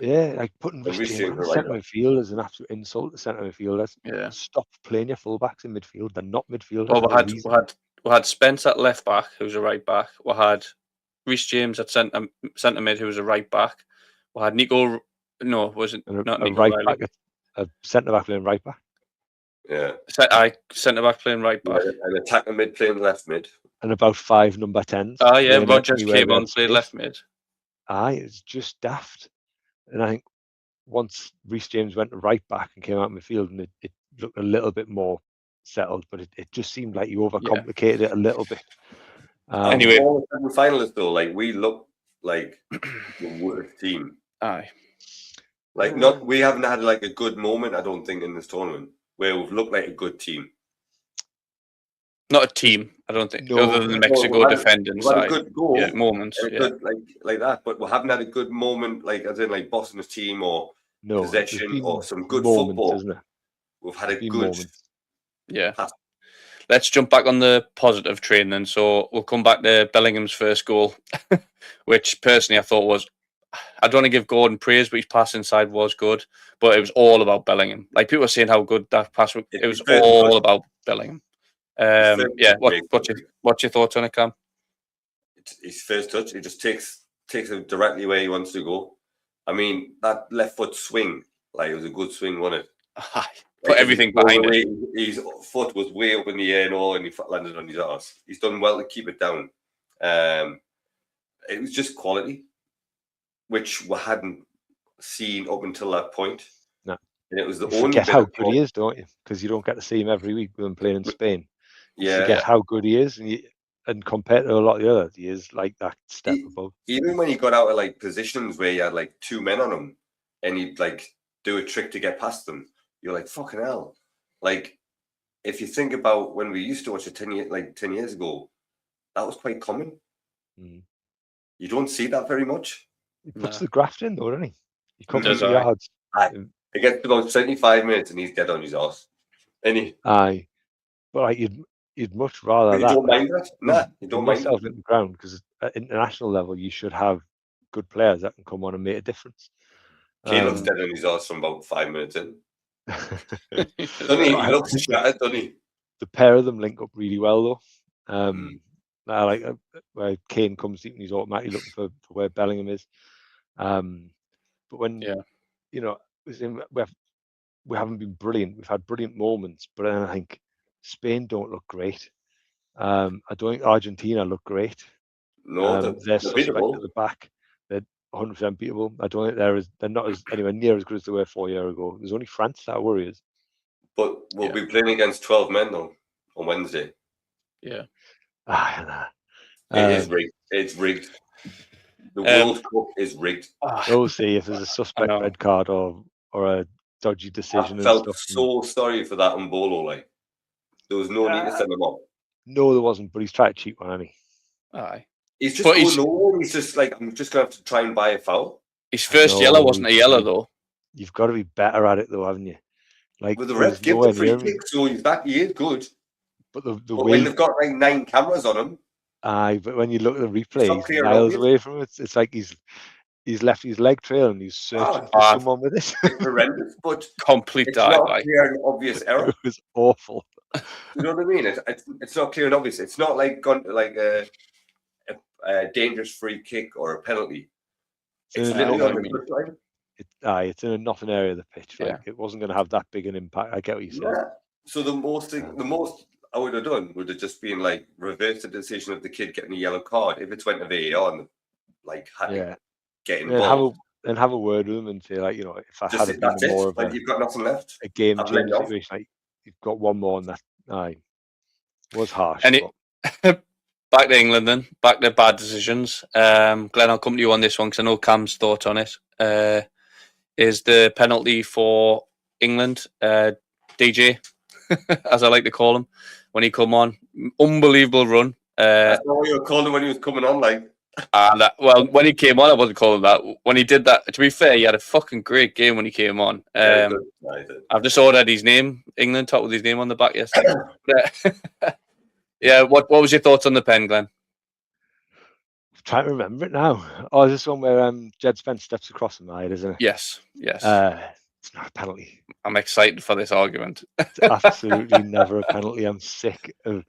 Yeah, like putting And Rhys Rhys James James in are centre right midfield is an absolute insult to centre midfielders. Yeah. Stop playing your fullbacks in midfield. They're not midfielders. Well, for a reason. we had Spence at left back, who's a right back. We had Rhys James at centre mid, who was a right back. We had Nico. No, wasn't And not a Nico right Riley. back, a centre back playing right back, Yeah. Centre back playing right back. And attacker mid playing left mid. and about 5 number 10s. Oh yeah, playing Rogers anywhere came we had on, played space. left mid. Aye, it's just daft. And I think once Rhys James went to right back and came out in midfield, and it looked a little bit more settled, but it just seemed like you overcomplicated it a little bit. Anyway. all the finalists though, like we look like the worst team. Aye. Like we haven't had like a good moment, I don't think, in this tournament where we've looked like a good team. Not a team, I don't think. No. Other than the Mexico defending We've had side. a good goal, Yeah, moments. and a Yeah. good like that, but we haven't had a good moment, like as in like bossing the team or possession or some good moments, football. isn't it? We've had a good moments. Yeah. pass. Let's jump back on the positive train then. So we'll come back to Bellingham's first goal, which personally I thought was, I don't want to give Gordon praise, but his pass inside was good. But it was all about Bellingham. Like people were saying how good that pass was. It was all about Bellingham. Yeah. What's your thoughts on it, Cam? His first touch, he just takes it directly where he wants to go. I mean, that left foot swing, like it was a good swing, wasn't it? Put everything behind it. His foot was way up in the air and all, and he landed on his arse. He's done well to keep it down. It was just quality, which we hadn't seen up until that point. No. And it was the you only forget how good he is, don't you? Because you don't get to see him every week with him playing in Spain. You forget how good he is, and compared to a lot of the others, he is like that step above. Even when he got out of like positions where he had like 2 men on him, and he'd like do a trick to get past them, you're like, fucking hell. Like, if you think about when we used to watch it 10 years ago, that was quite common. You don't see that very much. He puts the graft in, though, doesn't he? He covers Does the yards. It gets to about 75 minutes and he's dead on his arse. Aye. But like, you'd much rather You that. don't mind that? Nah, you don't mind yourself in the ground, because at international level, you should have good players that can come on and make a difference. Caleb's dead on his arse from about 5 minutes in. Doesn't he? He looks shattered, doesn't he? The pair of them link up really well, though. I like where Kane comes deep and he's automatically looking for where Bellingham is. But when you know, we haven't been brilliant. We've had brilliant moments, but I think Spain don't look great. I don't think Argentina look great. No, they're suspect at the back. They're 100% beatable. I don't think they're not anywhere near as good as they were 4 years ago. There's only France that worries. But we'll be playing against 12 men though on Wednesday. Yeah. It is rigged. It's rigged. The World Cup is rigged. We'll see if there's a suspect red card or a dodgy decision. I felt so sorry for that Mbolo. Like, there was no need to send him off. No, there wasn't, but he's trying to cheat one, hasn't he? Aye. He's just going over. He's just like, I'm just going to have to try and buy a foul. His first yellow wasn't a yellow, though. You've got to be better at it, though, haven't you? Like, but the ref gives the free kick, so he is good. But the way, when they've got like 9 cameras on him. Aye, but when you look at the replay, he's miles away from it. It's like he's left his leg trail and he's searching for someone with it. It's horrendous, but complete it's not clear and obvious error. It was awful. You know what I mean? It's not clear and obvious. It's not like a dangerous free kick or a penalty. It's literally on the touchline. It's in a nothing area of the pitch. Like, it wasn't going to have that big an impact. I get what you said. Yeah. So the most I would have done would have just been like reverse the decision of the kid getting a yellow card if it went to VAR and like had to get involved. And have a word with them and say, like, you know, if I just had been more of you've got nothing left. A game changing situation, like you've got one more, and that was harsh. And back to England then, back to bad decisions. Glenn, I'll come to you on this one because I know Cam's thoughts on it. Is the penalty for England, DJ, as I like to call him, when he come on, unbelievable run. That's not what you were calling him when he was coming on, like. Well, when he came on, I wasn't calling that. When he did that, to be fair, he had a fucking great game when he came on. I've just ordered his name, England, top with his name on the back yesterday. Yeah, what was your thoughts on the pen, Glenn? trying to remember it now. Oh, is this one where Jed Spence steps across him? Isn't it? Yes. It's not a penalty. I'm excited for this argument. It's absolutely never a penalty. I'm sick of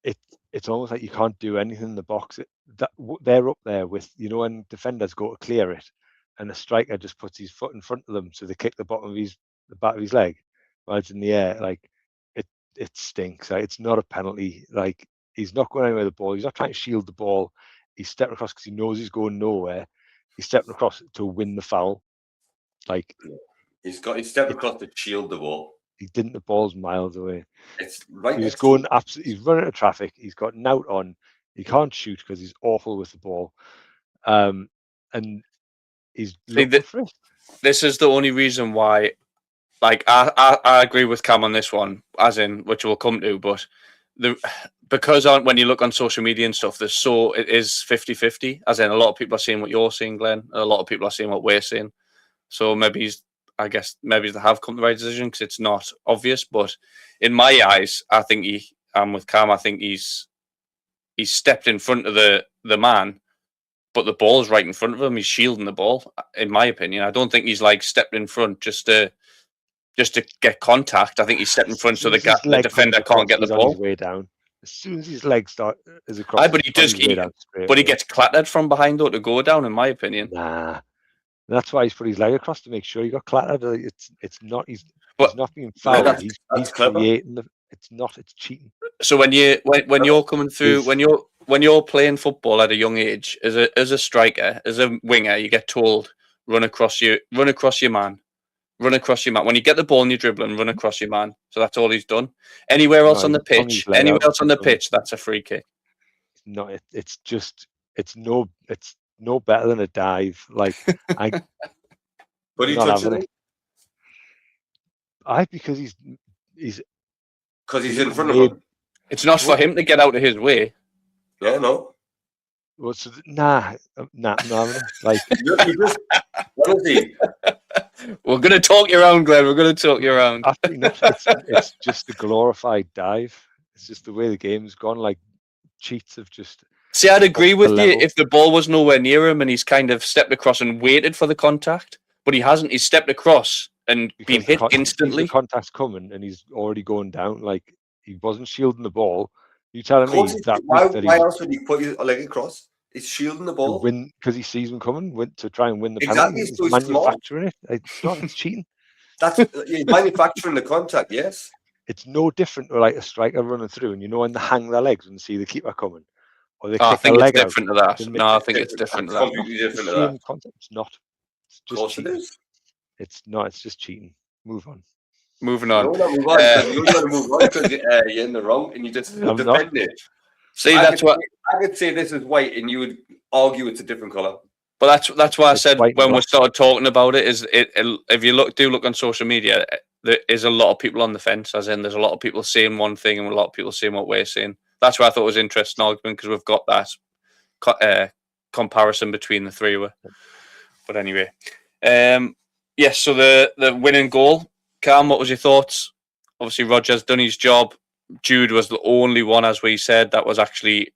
it. It's almost like you can't do anything in the box. They're up there with, when defenders go to clear it, and the striker just puts his foot in front of them, so they kick the back of his leg while it's in the air. Like it stinks. Like, it's not a penalty. Like, he's not going anywhere with the ball. He's not trying to shield the ball. He's stepping across because he knows he's going nowhere. He's stepping across to win the foul. Like, he's stepped across to shield the ball. He didn't. The ball's miles away. It's right. He was going absolutely. He's running out of traffic. He's got knout on. He can't shoot because he's awful with the ball. And he's looking for it. This is the only reason why. Like, I agree with Cam on this one, as in, which we'll come to, but because when you look on social media and stuff, it is 50-50, as in a lot of people are seeing what you're seeing, Glenn, and a lot of people are seeing what we're seeing. So maybe they have come to the right decision because it's not obvious. But in my eyes, I think I'm with Cam. I think he's stepped in front of the man, but the ball's right in front of him. He's shielding the ball, in my opinion. I don't think he's like stepped in front just to get contact. I think he's stepped in front so the defender can't get the ball. Way down. As soon as his leg is across, but he gets clattered from behind though to go down, in my opinion. Nah, that's why he's put his leg across to make sure he got clattered. It's not. He's not being fouled. He's creating the. It's cheating. So when you're coming through, when you're playing football at a young age, as a striker, as a winger, you get told run across your man. Run across your man. When you get the ball and you're dribbling, run across your man. So that's all he's done. Anywhere else on the pitch, that's a free kick. No, it's no better than a dive. Like, but he touching it. Because he's in front of him. It's not for him to get out of his way. Yeah, no. Well, so nah. Like, honestly. We're going to talk you around, Glenn. We're going to talk you around. It's just a glorified dive. It's just the way the game's gone. Like, cheats have just... See, I'd agree with you if the ball was nowhere near him and he's kind of stepped across and waited for the contact, but he hasn't. He's stepped across and been hit instantly. The contact's coming and he's already going down. Like, he wasn't shielding the ball. You telling me that? Why else would he put his leg across? He's shielding the ball. Because he sees him coming to try and win the penalty. He's manufacturing it. It's cheating. He's manufacturing the contact, yes. It's no different to like a striker running through and when they hang their legs and see the keeper coming. Or they I think it's different to that. No, I think it's different to that. Completely different to that. Concept. It's not. It's just of course cheating. It is. It's not. It's just cheating. Move on. Moving on. You're going to move on because you're in the wrong and you just defend it. See, that's what I could say. This is white, and you would argue it's a different color. But that's why I said when we started talking about it, if you look on social media, there is a lot of people on the fence. As in, there's a lot of people saying one thing and a lot of people saying what we're saying. That's why I thought it was an interesting argument because we've got that comparison between the three of us. But anyway, yes. So the winning goal, Cam, what was your thoughts? Obviously, Roger's done his job. Jude was the only one, as we said, that was actually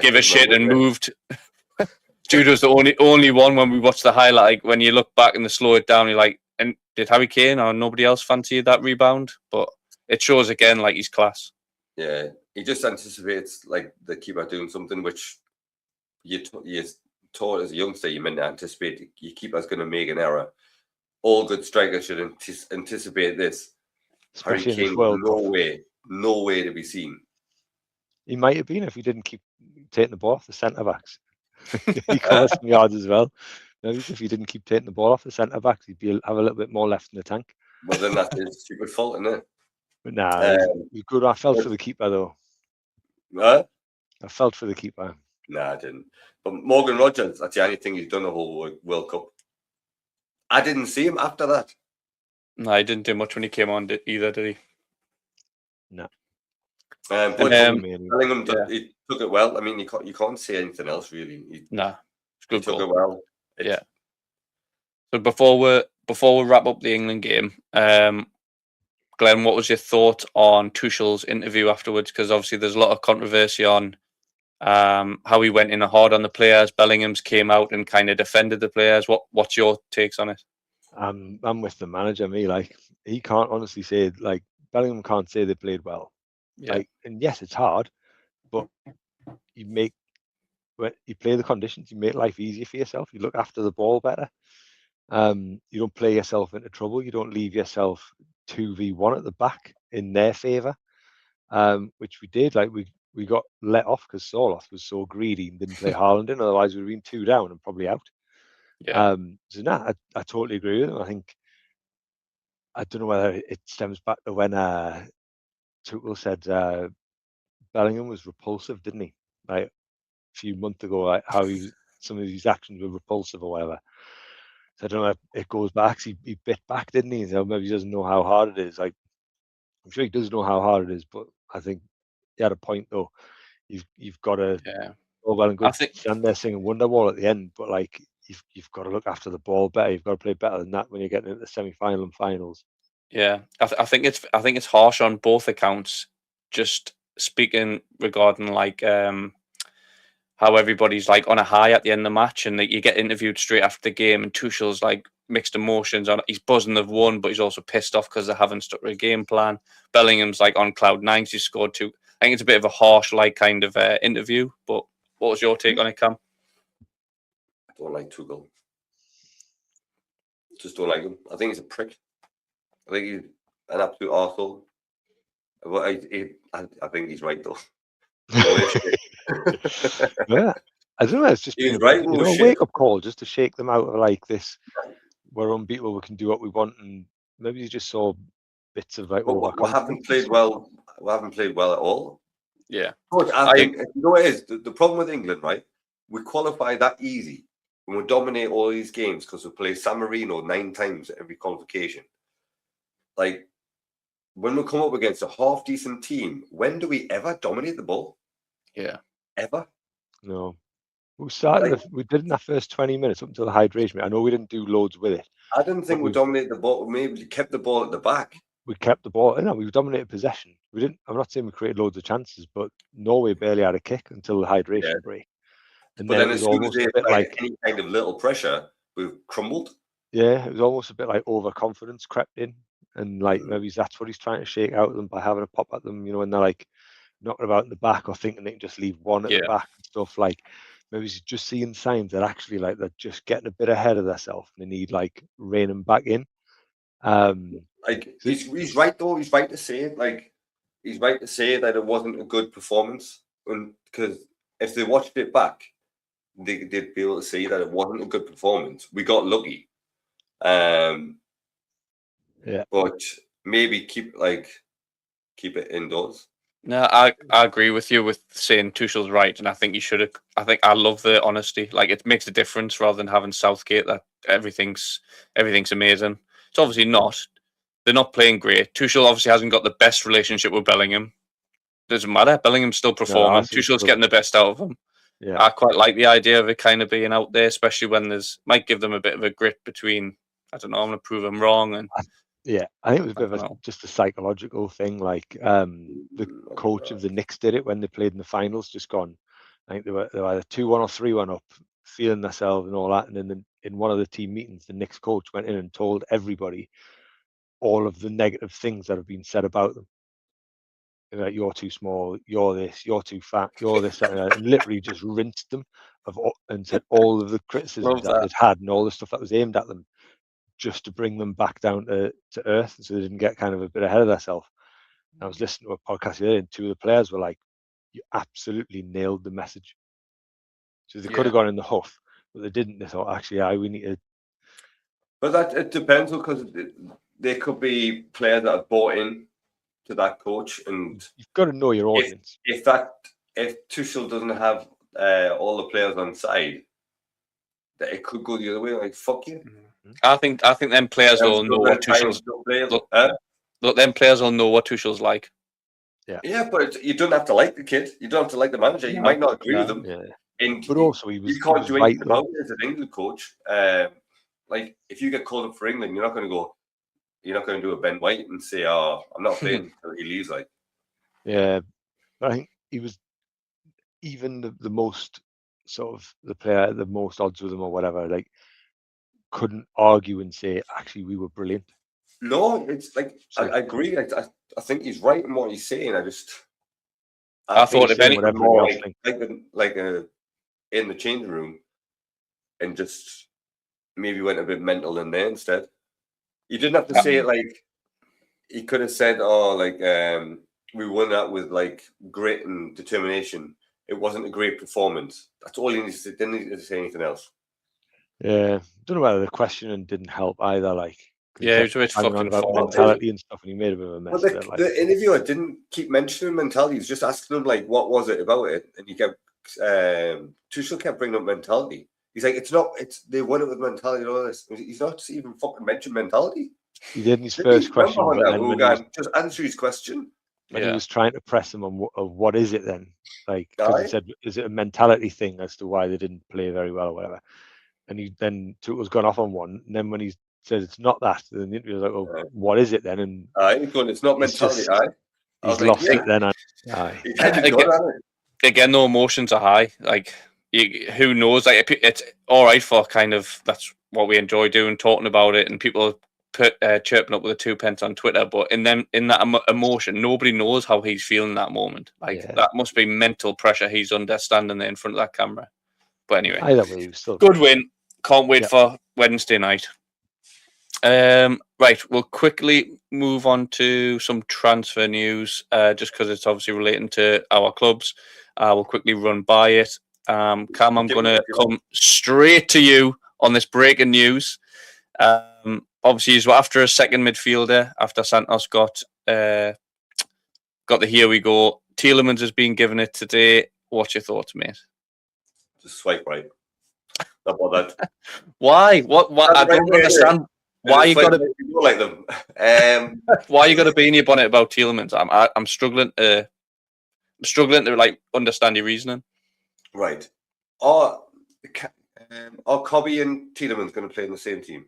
give a shit and moved. Jude was the only one when we watched the highlight. Like, when you look back and they slow it down, you're like, and did Harry Kane or nobody else fancy that rebound? But it shows again, like, he's class. Yeah, he just anticipates like the keeper doing something which you taught as a youngster. You meant to anticipate your keeper's going to make an error. All good strikers should anticipate this. Especially Harry Kane, no way to be seen. He might have been if he didn't keep taking the ball off the centre backs. He covers some yards as well. Maybe if he didn't keep taking the ball off the centre backs, he'd have a little bit more left in the tank. Well, then that's his stupid fault, isn't it? But nah, he's good. I felt for the keeper though. Huh? I felt for the keeper. Nah, I didn't. But Morgan Rogers, that's the only thing he's done the whole World Cup. I didn't see him after that. No, he didn't do much when he came on either, did he? No. But Bellingham, he took it well. I mean, you can't say anything else really. It's good. He took it well. Yeah. So before we wrap up the England game, Glenn, what was your thought on Tuchel's interview afterwards? Because obviously there's a lot of controversy on How he went in hard on the players. Bellingham's came out and kind of defended the players. What's your takes on it? I'm with the manager. Me, like, he can't honestly say, like, Bellingham can't say they played well. Yeah, Like, and yes, it's hard, but when you play the conditions, you make life easier for yourself. You look after the ball better. You don't play yourself into trouble. You don't leave yourself 2v1 at the back in their favour, which we did. Like, we got let off because Soloth was so greedy and didn't play Haaland in. Otherwise, we'd have been 2 down and probably out. yeah, So I totally agree with him. I don't know whether it stems back to when Tuchel said Bellingham was repulsive, didn't he? Like a few months ago, like how some of his actions were repulsive or whatever. So I don't know if it goes back. He bit back, didn't he? So maybe he doesn't know how hard it is. Like, I'm sure he does know how hard it is, but I think he had a point though. You've got to yeah. go well and I good think stand there singing Wonderwall at the end, but like you've got to look after the ball better. You've got to play better than that when you're getting into the semi-final and finals. Yeah, I think it's harsh on both accounts. Just speaking regarding like how everybody's like on a high at the end of the match, and that you get interviewed straight after the game, and Tuchel's like mixed emotions. On he's buzzing they've won, but he's also pissed off because they haven't stuck to a game plan. Bellingham's like on cloud nine 'cause he scored 2. I think it's a bit of a harsh like kind of interview. But what was your take on it, Cam? I don't like Tuchel. Just don't like him. I think he's a prick. I think he's an absolute arsehole. But I think he's right though. Yeah, I don't know. It's just He's been right. a wake-up call just to shake them out of like this. We're unbeatable. We can do what we want, and maybe you just saw bits of like we haven't played well. We haven't played well at all. Yeah, But I think you know what it is the problem with England, right? We qualify that easy when we dominate all these games because we play San Marino 9 times every qualification. Like when we come up against a half decent team, when do we ever dominate the ball? Yeah, ever? No. We started. We did in that first 20 minutes up until the hydration. I know we didn't do loads with it. I didn't think we dominated the ball. Maybe we kept the ball at the back. We kept the ball. No, we dominated possession. We didn't. I'm not saying we created loads of chances, but Norway barely had a kick until the hydration break. And but then then it was as soon as almost they a bit like any kind of little pressure, we've crumbled. Yeah, it was almost a bit like overconfidence crept in, and like maybe that's what he's trying to shake out of them by having a pop at them. You know, when they're like knocking about in the back or thinking they can just leave one at the back and stuff. Like maybe he's just seeing signs that actually like they're just getting a bit ahead of themselves and they need like reining back in. Like he's right though. He's right to say it. Like he's right to say that it wasn't a good performance, because if they watched it back, they'd be able to see that it wasn't a good performance. We got lucky. Yeah, but maybe keep it indoors. No, I agree with you with saying Tuchel's right, and I think you should have. I think I love the honesty. Like it makes a difference rather than having Southgate that everything's amazing. It's obviously not. They're not playing great. Tuchel obviously hasn't got the best relationship with Bellingham. Doesn't matter. Bellingham's still performing. Tuchel's getting the best out of him. Yeah, I quite like the idea of it kind of being out there, especially when might give them a bit of a grit between. I don't know. I'm gonna prove them wrong and. Yeah, I think it was a bit of just a psychological thing. Like the coach of the Knicks did it when they played in the finals. Just gone, I think they were either 2-1 or 3-1 up, feeling themselves and all that. And then in one of the team meetings, the Knicks coach went in and told everybody all of the negative things that have been said about them. Like, you're too small, you're this, you're too fat, you're this, that, and literally just rinsed them and said all of the criticisms that they'd had and all the stuff that was aimed at them, just to bring them back down to earth, so they didn't get kind of a bit ahead of themselves. I was listening to a podcast today, and 2 of the players were like, "You absolutely nailed the message." So they could have gone in the huff, but they didn't. They thought, actually, we need to. But that it depends, because they could be players that have bought in to that coach, and you've got to know your audience. If Tuchel doesn't have all the players on side, that it could go the other way. Like fuck you. I think them players will know what Tuchel's. Look, them players will know what Tuchel's like. Yeah, but you don't have to like the kid. You don't have to like the manager. You might not agree with him. Yeah. And but also, you can't do anything about it as an England coach. Like if you get called up for England, you're not going to do a Ben White and say, "Oh, I'm not playing until he leaves." Like, yeah, but I think he was. even the most sort of the player, the most odds with them or whatever, like couldn't argue and say, actually, we were brilliant. No, it's like So- I agree. I think he's right in what he's saying. I think thought he's if any- saying whatever more else like in the changing room, and just maybe went a bit mental in there instead. You didn't have to say it like he could have said, "Oh, like we won that with like grit and determination." It wasn't a great performance. That's all he needs to. Didn't need to say anything else. Yeah, don't know whether the questioning didn't help either. Like, 'cause he Yeah, kept it was a bit banging on fucking about formal. mentality and stuff, and he made a bit of a But mess of it. Like, the interviewer didn't keep mentioning mentality. He was just asking him like, "What was it about it?" And he kept Tuchel kept bringing up mentality. He's like, "It's not. It's they won it with mentality and all this." He's not even fucking mentioned mentality. he did in his Didn't first he? question, Remember but that? then We when were he was, going, just answer his question. when he was trying to press him on what is it then, like, because Aye. he said, is it a mentality thing as to why they didn't play very well or whatever? And he then Tuchel's gone off on one, and then when he said it's not that, then the interviewer's like, "Well, what is it then?" And Aye, he's going, "It's not he's mentality." just- Aye. I he's was like, lost it then. Aye. He kind of got at it. Again, the emotions are high. Like, who knows? Like, it's all right for kind of that's what we enjoy doing, talking about it, and people chirping up with a 2 pence on Twitter. But in that emotion, nobody knows how he's feeling that moment. Like, Yeah. that must be mental pressure he's under standing there in front of that camera. But anyway, Either way, he was still good win. Can't wait Yep. for Wednesday night. Right, we'll quickly move on to some transfer news, just because it's obviously relating to our clubs. We'll quickly run by it. Cam, I'm going to come straight to you on this breaking news. Obviously, he's after a second midfielder after Santos got the here we go. Tielemans has been given it today. What's your thoughts, mate? Just swipe right. Not bothered. Why? What? I don't understand. Why you got to like them? Why you got to be in your bonnet about Tielemans? I'm struggling to like understand your reasoning. Right. Are Cobby and Tielemans going to play in the same team?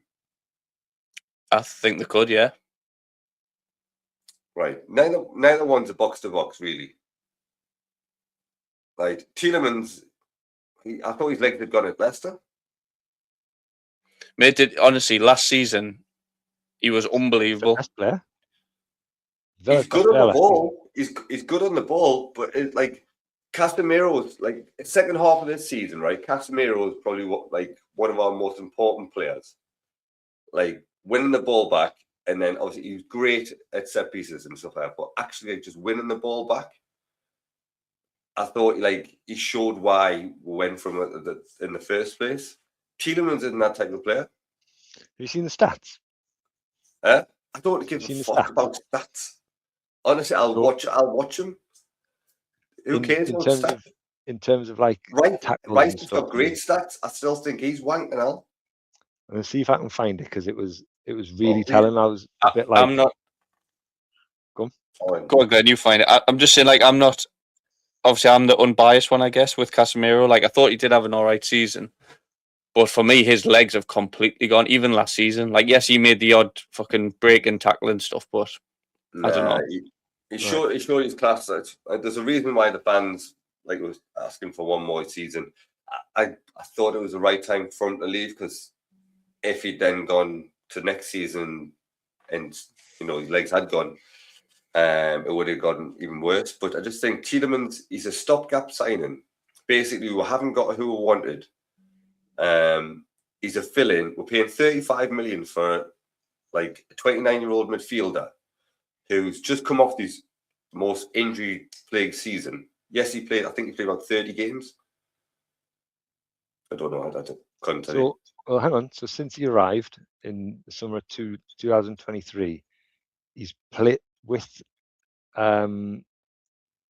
I think they could, yeah. Right. Neither one's a box to box, really. Like Tielemans, I thought his legs had gone at Leicester. Mate, honestly, last season he was unbelievable. best player. He's good on the ball. He's good on the ball, but like Casemiro's like second half of this season, right? Casemiro is probably one of our most important players. Like winning the ball back, and then obviously he's great at set pieces and stuff like that. But actually, like, just winning the ball back, I thought like he showed why we went from it in the first place. Tielemans isn't that type of player. Have you seen the stats? I don't give a fuck about stats. Honestly, I'll watch him. Who cares about stats? In terms of like Rice's got great stats. I still think he's wanking out. I'm gonna see if I can find it because it was really telling. I was a bit like, I'm not. Go on, Glenn. You find it. I'm just saying, like, I'm not. Obviously, I'm the unbiased one, I guess, with Casemiro. Like, I thought he did have an all right season, but for me, his legs have completely gone. Even last season, like, yes, he made the odd fucking break and tackle and stuff, but I don't know. He showed his class. There's a reason why the fans like was asking for one more season. I thought it was the right time for him to leave because if he'd then gone to next season and his legs had gone, it would have gotten even worse. But I just think Tielemans, he's a stopgap signing. Basically, we haven't got who we wanted. He's a fill-in. We're paying 35 million for like a 29-year-old midfielder who's just come off his most injury-plagued season. Yes, I think he played about 30 games. I don't know. I couldn't tell you. Well, hang on. So since he arrived in the summer of 2023, he's played with the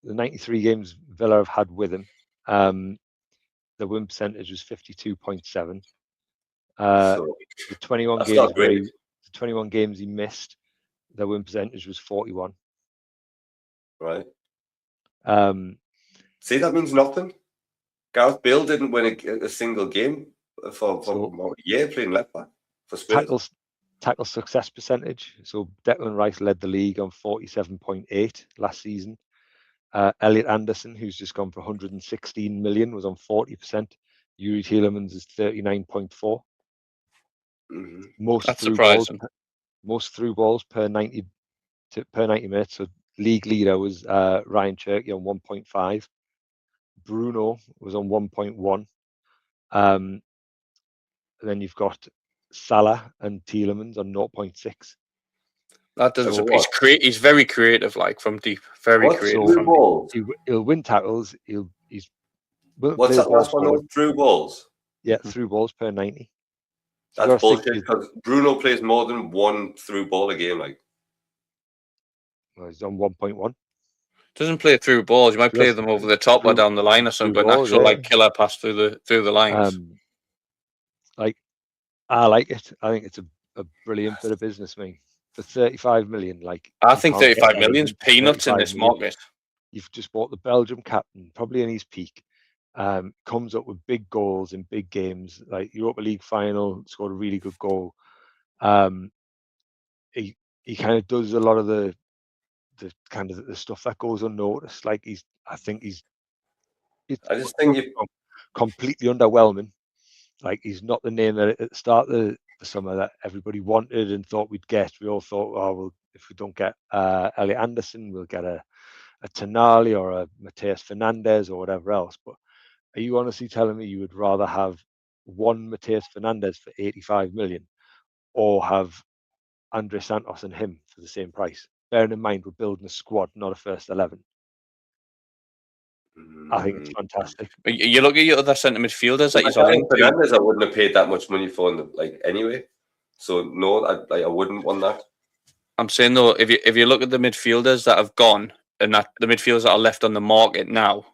93 games Villa have had with him. The win percentage was 52.7. The 21 games the 21 games he missed, the win percentage was 41. Right. See, that means nothing. Gareth Bale didn't win a single game for a year playing left back for Spurs. Tackle success percentage. So Declan Rice led the league on 47.8 last season. Elliot Anderson, who's just gone for 116 million, was on 40%. Yuri Tielemans is 39.4. That's surprising. Most through balls per 90 minutes. So league leader was Ryan Cherky on 1.5. Bruno was on 1.1. And then you've got Salah and Tielemans on 0.6. That doesn't. He's very creative, like from deep. Very creative from deep. He'll win tackles. What's that last one? Through balls. Yeah, through balls per 90. So that's bullshit because Bruno plays more than one through ball a game. Like, well, he's on 1.1. Doesn't play through balls. You might play them over the top or down the line or something, but an actual like killer pass through the lines. Like, I like it. I think it's a brilliant bit of business, mate. For 35 million, like I think 35 million's peanuts in this market. You've just bought the Belgium captain, probably in his peak. Comes up with big goals in big games, like Europa League final, scored a really good goal. He kind of does a lot of the kind of the stuff that goes unnoticed. Like I just think completely underwhelming. Like he's not the name that at the start of the summer that everybody wanted and thought we'd get. We all thought, oh well, if we don't get Elliot Anderson, we'll get a Tonali or a Mateus Fernandez or whatever else. But are you honestly telling me you would rather have one Mateus Fernandez for 85 million or have Andre Santos and him for the same price? Bearing in mind we're building a squad, not a first 11. I think it's fantastic. But you look at your other centre midfielders that he's on linked to. Fernandez, I wouldn't have paid that much money for him, like anyway. So no, I wouldn't want that. I'm saying though, if you look at the midfielders that have gone and that the midfielders that are left on the market now,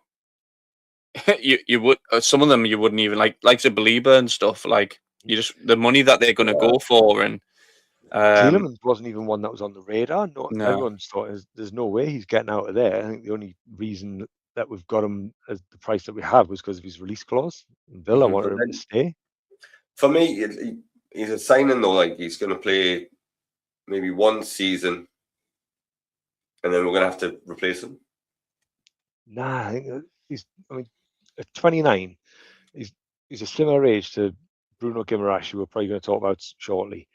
you would some of them you wouldn't even like Saliba and stuff. Like you just the money that they're going to go for and. Tielemans wasn't even one that was on the radar. No. Everyone thought there's no way he's getting out of there. I think the only reason that we've got him at the price that we have was because of his release clause. Villa wanted him to stay. For me, he's a signing though. Like he's going to play maybe one season, and then we're going to have to replace him. Nah, I think he's. I mean, at 29, he's a similar age to Bruno Guimaraes, who we're probably going to talk about shortly.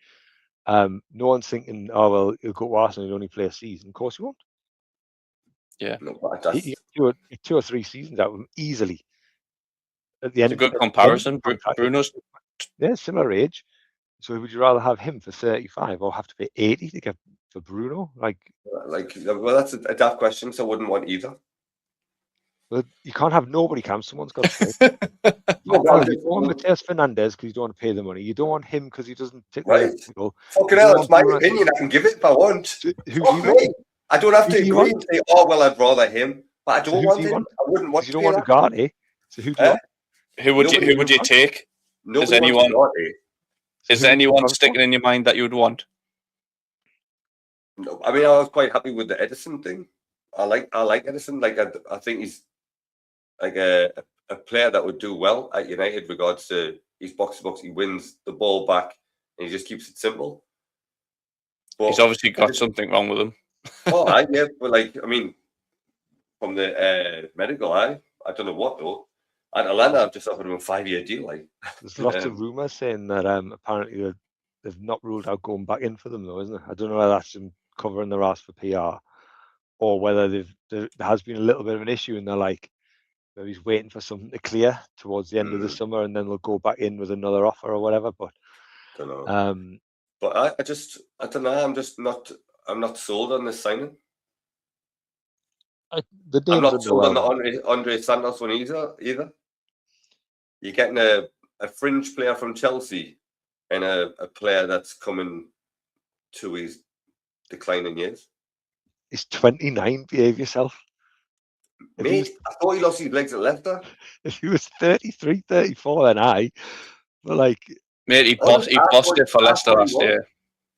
No one's thinking, oh well, he'll go to Arsenal and only play a season. Of course he won't. Yeah, he 2 or 3 seasons out of him easily. At the end, it's a good comparison. Bruno's similar age. So would you rather have him for 35 or have to pay 80 to get for Bruno? Well, that's a daft question. So I wouldn't want either. Well, you can't have nobody, Cam. Someone's got to pay. You don't want Mateus Fernandez because you don't want to pay the money. You don't want him because he doesn't take right. Fucking hell, it's my opinion. I can give it if I want. I don't have to agree and say, oh, well, I'd rather him. But I don't want him. I wouldn't want you don't want Ugarte. So who do you want? Who would you take? Is anyone sticking in your mind that you would want? No, I mean, I was quite happy with the Edison thing. I like Edison. Like I think he's like a player that would do well at United regards to his box to box. He wins the ball back and he just keeps it simple. But he's obviously got something wrong with him. Yeah, but like I mean, from the medical, I don't know what though. At Atlanta, I've just offered him a 5-year deal. Like there's lots of rumours saying that apparently they've not ruled out going back in for them though, isn't it? I don't know whether that's them covering their ass for PR or whether there has been a little bit of an issue and they're like maybe he's waiting for something to clear towards the end of the summer and then they'll go back in with another offer or whatever. But I don't know. But I don't know. I'm not sold on this signing. I'm not sold on the Andre Santos one either. You're getting a fringe player from Chelsea and a player that's coming to his declining years. He's 29. Behave yourself. Mate, I thought he lost his legs at Leicester. If he was 33, 34, then but like, mate, he busted for Leicester last year.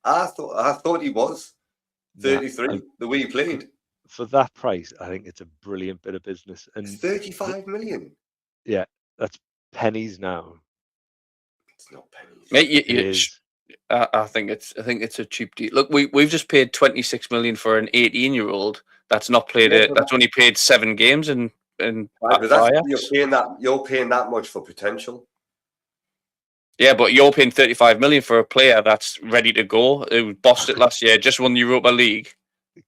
I thought he was 33. The way he played. For that price, I think it's a brilliant bit of business. And 35 million. Yeah, that's pennies now. It's not pennies. Mate, I think it's a cheap deal. Look, we've just paid 26 million for an 18-year-old that's not played Yeah, it. but That's only played 7 games in Right, but for that's, Ajax. you're paying that much for potential. Yeah, but you're paying 35 million for a player that's ready to go. Who bossed it last year, just won the Europa League.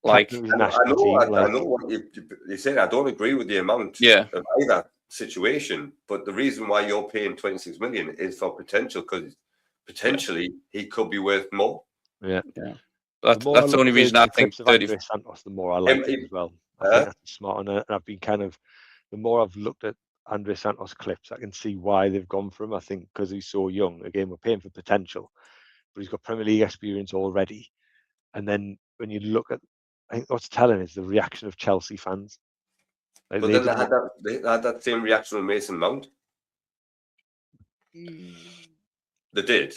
Like, Captain of his I national know, team. I know what you're saying. I don't agree with the amount yeah, of either situation, but the reason why you're paying 26 million is for potential, because potentially he could be worth more. Yeah. that's more I the look only at reason I the think clips of 30. Andre Santos, the more I like it as well. I think that's smart, and I've been kind of, the more I've looked at Andre Santos clips, I can see why they've gone for him. I think because he's so young. Again, we're paying for potential, but he's got Premier League experience already. And then when you look at, I think what's telling is the reaction of Chelsea fans. Like, But then they had that same reaction with Mason Mount. They did.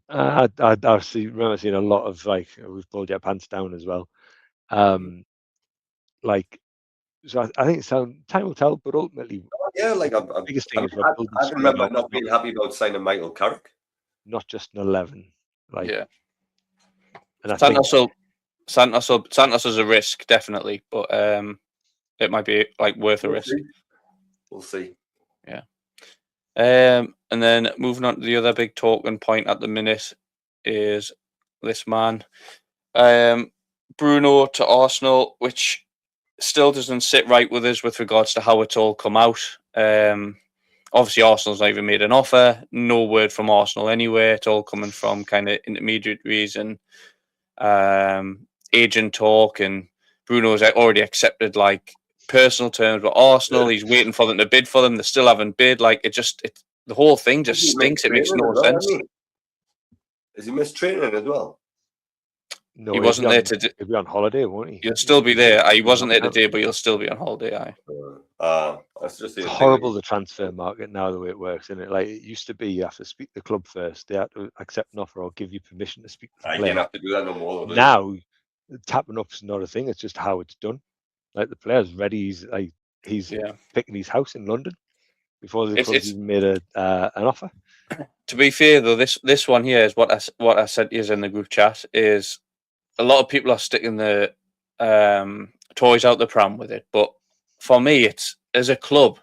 I remember seeing a lot of, like, we've pulled your pants down as well. Like, so I think time will tell, but ultimately, Yeah, like the biggest thing is we're building I squad remember out, not being happy about signing Michael Carrick. not just an 11. Like, Yeah, and I think Santos is a risk, definitely, but it might be like worth a risk. We'll see. Yeah. And then moving on to the other big talking point at the minute is this man, Bruno to Arsenal, which still doesn't sit right with us with regards to how it's all come out. Obviously, Arsenal's not even made an offer. No word from Arsenal anywhere. It's all coming from kind of intermediaries and agent talk. And Bruno's already accepted like personal terms with Arsenal. He's waiting for them to bid for them. They still haven't bid. Like, the whole thing just stinks. It makes no sense. Is he missed training as well? no, He wasn't there today. He'll be on holiday, won't he? He'll still be there. He wasn't there today, but he'll still be on holiday. That's just it's horrible, the transfer market now, the way it works, isn't it? Like, it used to be you have to speak to the club first. They have to accept an offer or give you permission to speak to the I player. didn't have to do that no more. Now, tapping up's not a thing. It's just how it's done. Like, the player's ready. He's picking his house in London before the club's even made an offer. To be fair, though, this one here is what I said is in the group chat is a lot of people are sticking the toys out the pram with it. But for me, it's as a club,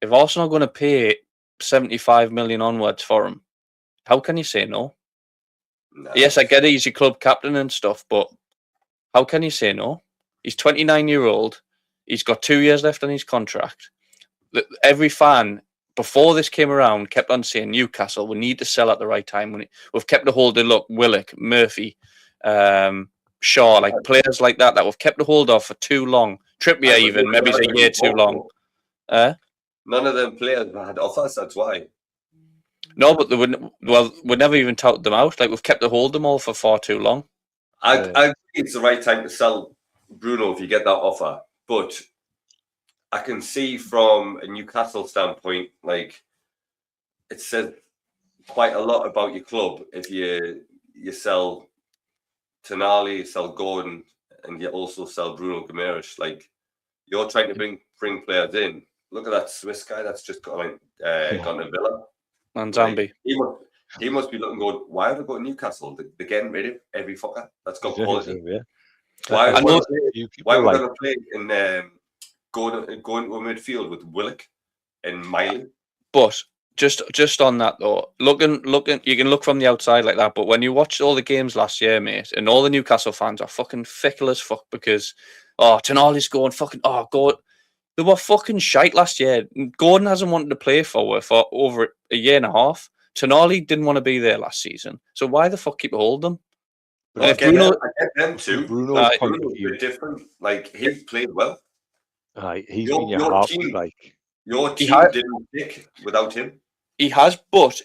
if Arsenal are going to pay 75 million onwards for him, how can you say no? Yes, I get it, he's your club captain and stuff, but how can you say no? He's 29-year-old. He's got 2 years left on his contract. Every fan before this came around kept on saying Newcastle, we need to sell at the right time. We've kept a hold of Willock, Murphy, Shaw, like players like that we've kept a hold of for too long. Trippier even, maybe it's a year too long. None of them players had offers, that's why. No, but they wouldn't. Well, we never even touted them out. Like, we've kept a hold of them all for far too long. I agree it's the right time to sell Bruno if you get that offer, but I can see from a Newcastle standpoint, like, it says quite a lot about your club if you sell Tonali, you sell Gordon, and you also sell Bruno Guimaraes. Like, you're trying to bring players in. Look at that Swiss guy that's just gone to Villa. And Zambi. Like, he must be looking good. Why are they going to Newcastle? They're getting rid of every fucker that's got quality. Why we're going to play in going to a midfield with Willock and Miley? But just on that though, looking, you can look from the outside like that, but when you watch all the games last year, mate, and all the Newcastle fans are fucking fickle as fuck because Tonali's going fucking God. They were fucking shite last year. Gordon hasn't wanted to play for over a year and a half. Tonali didn't want to be there last season, so why the fuck keep hold them? But I get them too. Bruno's different. Like, he played well. He's been your team. Like, your team didn't pick without him. He has, but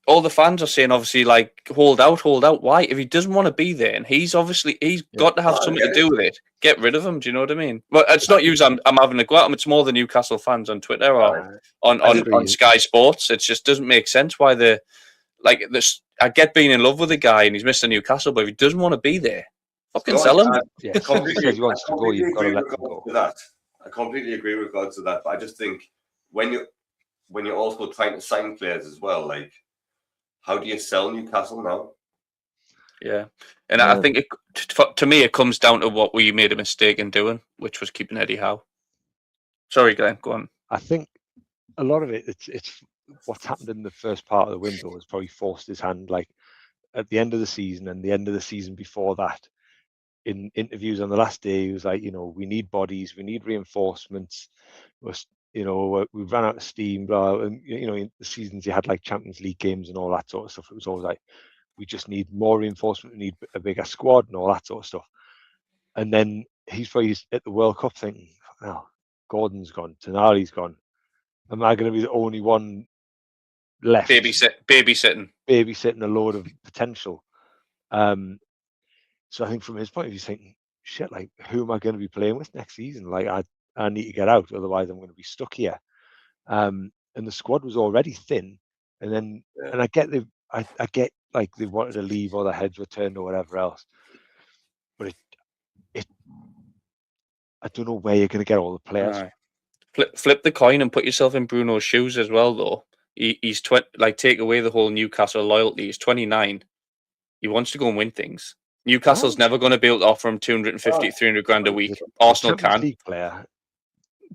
all the fans are saying, obviously, like, hold out. Why? If he doesn't want to be there, and he's got to have something to do with it, get rid of him. Do you know what I mean? But it's not you. I'm having a go at him. It's more the Newcastle fans on Twitter or on Sky Sports. It just doesn't make sense why they're like this. I get being in love with the guy and he's Mr. Newcastle, but if he doesn't want to be there, fucking sell him. He says he wants to go. You've got to let him go. I completely agree with regards to that. But I just think when you're also trying to sign players as well, like, how do you sell Newcastle now? Yeah, and I think to me it comes down to what we made a mistake in doing, which was keeping Eddie Howe. Sorry, Glenn, go on. I think a lot of it's what's happened in the first part of the window has probably forced his hand. Like at the end of the season and the end of the season before that, in interviews on the last day, he was like, we need bodies, we need reinforcements. We've run out of steam, blah. And in the seasons he had like Champions League games and all that sort of stuff, it was always like, we just need more reinforcement, we need a bigger squad and all that sort of stuff. And then he's probably at the World Cup thinking, oh, Gordon's gone, Tonali's gone. Am I going to be the only one left? Babysitting a load of potential. So I think from his point of view, he's thinking, shit, like, who am I going to be playing with next season? Like, I need to get out, otherwise I'm going to be stuck here. And the squad was already thin. And then, and I get like they wanted to leave or their heads were turned or whatever else. But I don't know where you're going to get all the players. Flip the coin and put yourself in Bruno's shoes as well, though. He's 20. Like, take away the whole Newcastle loyalty. He's 29. He wants to go and win things. Newcastle's never going to be able to offer him 250, 300 grand a week. Arsenal can. League player.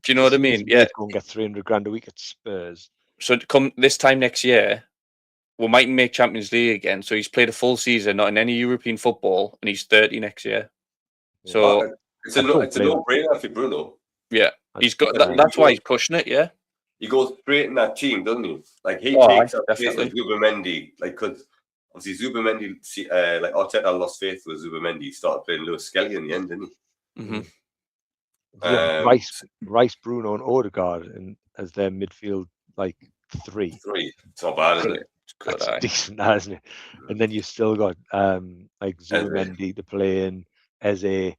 Do you know what I mean? Yeah. Go and get 300 grand a week at Spurs. So come this time next year, we might make Champions League again. So he's played a full season, not in any European football, and he's 30 next year. So it's a no-brainer for Bruno. Yeah, he's got. That's why he's pushing it. Yeah, he goes straight in that team, doesn't he? Like he takes up place with Zubimendi, like because obviously Zubimendi, like Arteta lost faith with Zubimendi. He started playing Lewis Skelly in the end, didn't he? Mm-hmm. Rice, Bruno, and Odegaard, and as their midfield, like three. It's not bad, isn't it? It's decent, isn't it? And then you've still got like Zubimendi to play in, Eze.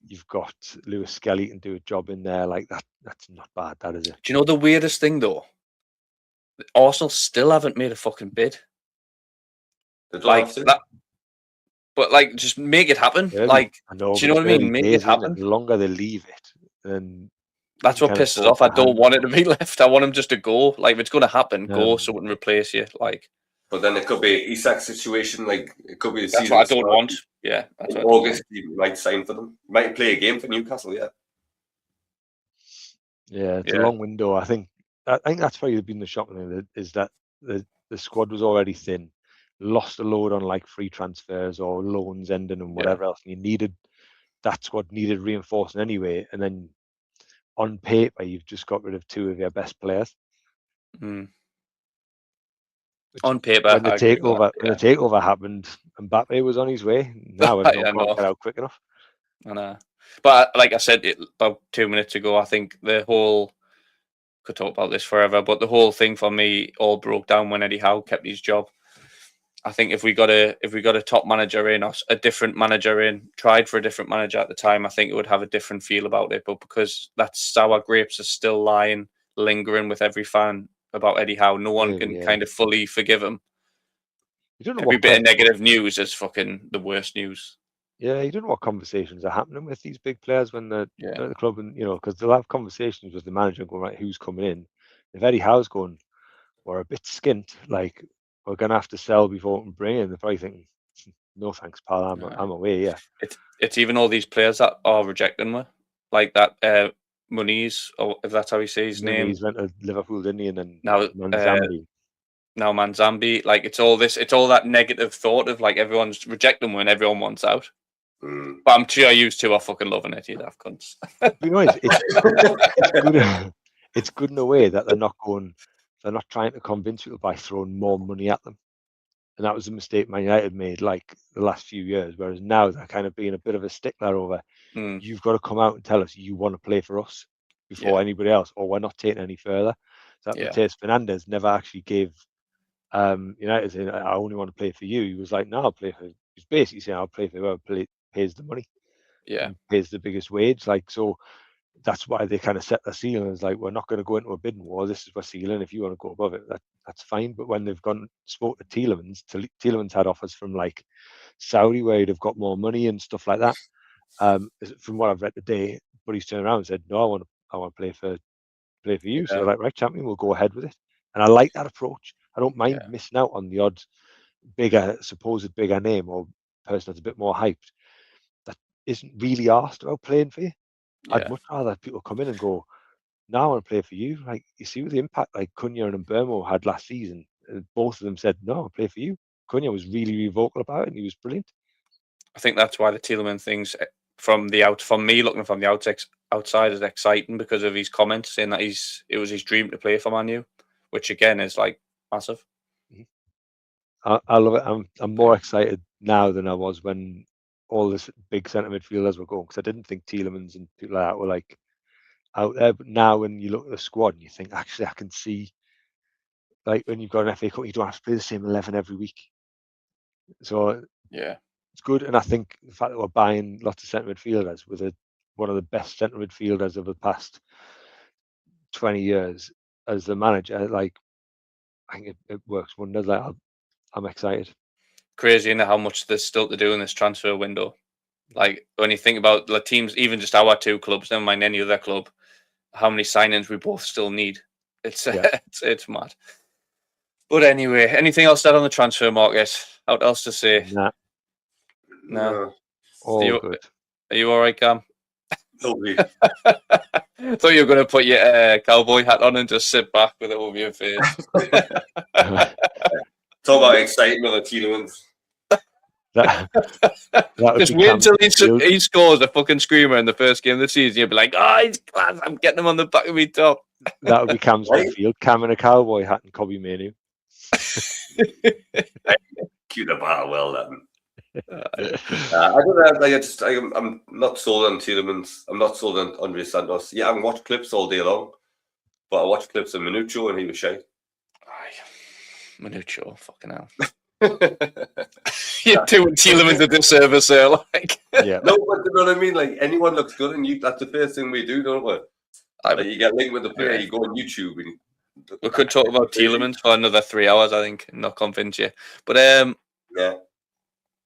You've got Lewis Skelly can do a job in there like that. That's not bad, that is it. Do you know the weirdest thing though? Arsenal still haven't made a fucking bid. Like that, but like just make it happen. Yeah, like, do you know what I mean? Make it happen. The longer they leave it, then that's what pisses off. I don't want it to be left. I want him just to go. Like if it's going to happen, go so it can replace you. Like. But then it could be Isak's situation. Like it could be the season. That's what I don't want. Yeah, that's in August you might sign for them. You might play a game for Newcastle. Yeah. Yeah, it's a long window. I think that's probably been the shocking thing is that the squad was already thin, lost a load on like free transfers or loans ending and whatever else. And that squad needed reinforcing anyway. And then on paper, you've just got rid of two of your best players. Mm. On paper, when the takeover happened, Mbappe was on his way. Now everyone can't get out quick enough. I know, but like I said about 2 minutes ago, I think the whole could talk about this forever, but the whole thing for me all broke down when Eddie Howe kept his job. I think if we got a top manager in or a different manager in, tried for a different manager at the time, I think it would have a different feel about it. But because that sour grapes are still lingering with every fan about Eddie Howe, no one can kind of fully forgive him. Every bit of negative news is fucking the worst news. Yeah, you don't know what conversations are happening with these big players when they're at the club, and because they'll have conversations with the manager and going, right, who's coming in? If Eddie Howe's going, we're a bit skint, like we're gonna have to sell before we can bring in, they're probably thinking, no thanks, pal, I'm away. Yeah, it's even all these players that are rejecting me, like that. Muniz, or if that's how he says his name. He's went to Liverpool, didn't he? And then now Manzambi. Like it's all that negative thought of like everyone's rejecting when everyone wants out. Mm. But I'm sure you two are fucking loving it, you daft cunts. It's good in a way that they're not trying to convince people by throwing more money at them. And that was a mistake Man United made like the last few years, whereas now they're kind of being a bit of a stickler over, you've got to come out and tell us you want to play for us before anybody else, or we're not taking any further. So that Mateus Fernandes never actually gave United saying, I only want to play for you. He was like, no, I'll play for, he's basically saying, I'll play for whoever pays the money. Yeah. Pays the biggest wage. Like, so that's why they kind of set the ceiling. It's like, we're not going to go into a bidding war. This is our ceiling. If you want to go above it, that's fine. But when they've spoke to Tielemans had offers from like Saudi where he'd have got more money and stuff like that. From what I've read today, but he's turned around and said, no, I want to play for you. So they're like, right, champion, we'll go ahead with it. And I like that approach. I don't mind missing out on the odd supposed bigger name or person that's a bit more hyped that isn't really asked about playing for you. Yeah. I'd much rather people come in and go, "No, I want to play for you." Like, you see the impact like Cunha and Mbermo had last season. Both of them said, "No, I'll play for you." Cunha was really vocal about it, and he was brilliant. I think that's why the Tielemans things from me looking from the outside is exciting because of his comments saying that it was his dream to play for Man U, which again is like massive. I love it. I'm more excited now than I was when all this big centre midfielders were going, because I didn't think Tielemans and people like that were like out there. But now when you look at the squad and you think, actually, I can see, like, when you've got an FA Cup, you don't have to play the same 11 every week. So Yeah, it's good. And I think the fact that we're buying lots of centre midfielders with one of the best centre midfielders of the past 20 years as the manager, like, I think it works wonders. Like, I'm excited. crazy, isn't it, how much there's still to do in this transfer window. Like, when you think about the teams, even just our two clubs, never mind any other club, how many signings we both still need. It's it's mad. But anyway, anything else said on the transfer market? What else to say? Nah, No. all good. Are you all right, Cam? Lovely. Thought you were going to put your cowboy hat on and just sit back with it over your face. Talk about excitement of the Tielemans. Just wait until he scores a fucking screamer in the first game of the season. You'll be like, "Oh, he's class! I'm getting him on the back of me top." That would be Cam's midfield. Cam in a cowboy hat and Kobe Manu. Cue the bar well, then. I don't know. Like, I'm not sold on Tielemans. I'm not sold on Andres Santos. Yeah, I can watch clips all day long, but I watched clips of Minuccio and he was shy. Minuccio, fucking hell. You're doing Tielemans a disservice there, like. Yeah. No, but you know what I mean? Like, anyone looks good, and that's the first thing we do, don't we? Like, you get linked with the player, you go on YouTube. And we could talk about Tielemans for another 3 hours, I think, and not convince you. But yeah.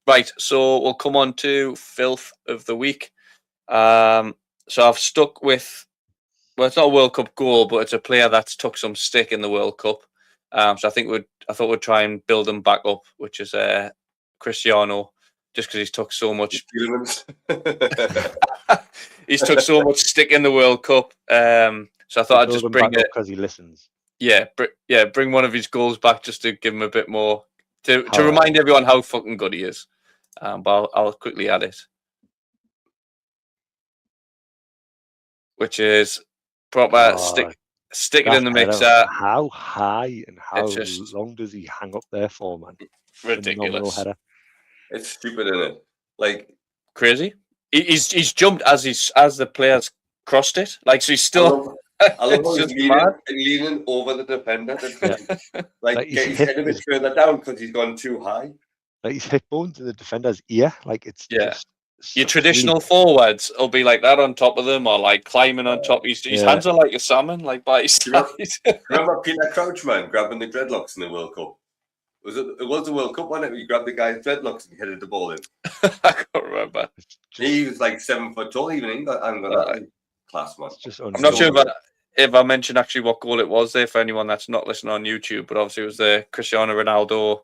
Right, so we'll come on to Filth of the week. So I've stuck with, well, it's not a World Cup goal, but it's a player that's took some stick in the World Cup. So I thought we'd try and build him back up, which is Cristiano, just because he's took so much. He's took so much stick in the World Cup. So I thought I'd just bring it because he listens. Yeah, bring one of his goals back just to give him a bit more to remind everyone how fucking good he is. But I'll quickly add it, which is proper stick it in the mixer. How high and how long does he hang up there for, man? Ridiculous. Header. It's stupid, isn't it? Like, crazy. He's jumped as the players crossed it. Like, so he's still. I love how he's leaning over the defender. Like he's getting a bit further down because he's gone too high. Like, he's hit bones in the defender's ear. Like, it's just your traditional forwards will be like that on top of them, or like climbing on top. His hands are like a salmon, like by his side. Remember Peter Crouch, man, grabbing the dreadlocks in the World Cup? It was the World Cup, wasn't it? He grabbed the guy's dreadlocks and headed the ball in. I can't remember. He was like 7 foot tall, even in that class, man. I'm not sure if I mentioned actually what goal it was there for anyone that's not listening on YouTube, but obviously it was the Cristiano Ronaldo.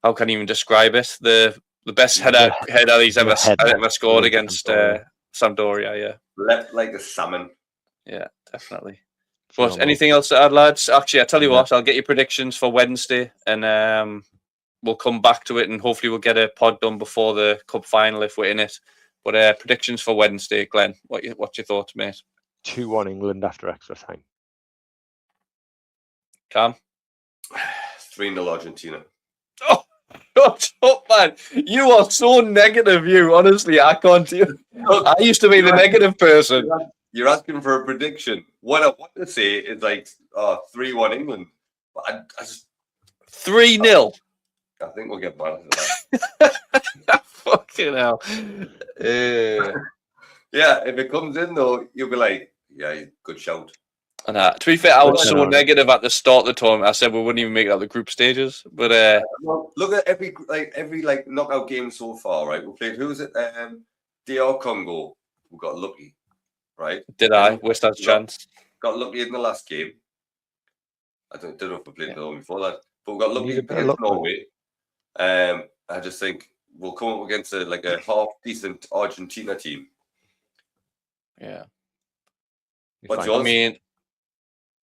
How can I even describe it? The best header he's ever scored against Sampdoria. Yeah, left like a salmon. Yeah, definitely. But anything else to add, lads? Actually, I tell you what, I'll get your predictions for Wednesday, and we'll come back to it, and hopefully we'll get a pod done before the cup final if we're in it. But predictions for Wednesday, Glenn. What's your thoughts, mate? 2-1 England after extra time. Cam? 3-0 Argentina. Oh, shut up, man. You are so negative, you. Honestly, I can't. I used to be the negative person. You're asking for a prediction. What I want to say is like 3-1 England. But I just 3-0. I think we'll get better than that. Fucking hell. Yeah, if it comes in though, you'll be like, yeah, good shout. And to be fair, I was so negative at the start of the tournament. I said we wouldn't even make it out of the group stages. But look at every knockout game so far, right? We played who is it? DR Congo. We got lucky, right? Did I? West has chance. Got lucky in the last game. I don't know if we played the one before that, but we got lucky against Norway. I just think we'll come up against a half decent Argentina team. Yeah. What's yours? I mean,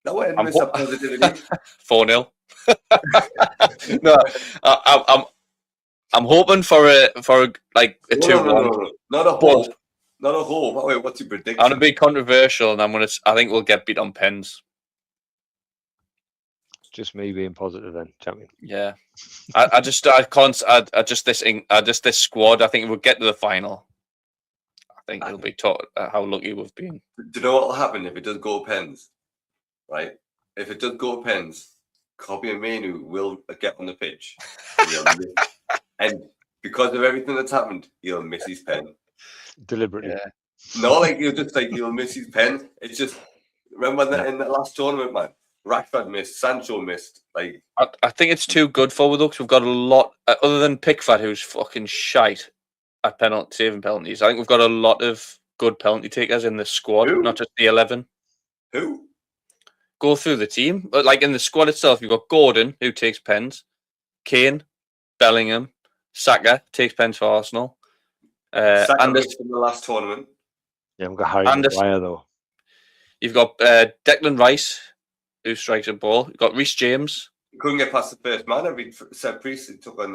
that way I miss that positivity. 4-0. No, I'm hoping for a 2-1. No. Not a hope. Not a hope. Wait, what's your prediction? I'm gonna be controversial, and I think we'll get beat on pens. Just me being positive then, champion. Yeah, this squad. I think we'll get to the final. I think it'll be taught how lucky we've been. Do you know what will happen if it does go pens? Right? If it does go pens, Kobe and Manu will get on the pitch, and because of everything that's happened, he'll miss his pen deliberately. Yeah. No, he'll miss his pen. It's just remember in that last tournament, man. Rashford missed, Sancho missed. I think it's too good for us. We've got a lot other than Pickford, who's fucking shite at saving penalties. I think we've got a lot of good penalty takers in the squad, not just the 11. Who? Go through the team, but in the squad itself, you've got Gordon, who takes pens, Kane, Bellingham, Saka takes pens for Arsenal. Saka missed in the last tournament. Yeah, we've got Harry Maguire though. You've got Declan Rice, who strikes a ball. You've got Reece James. You couldn't get past the first man. Every set Priestley took on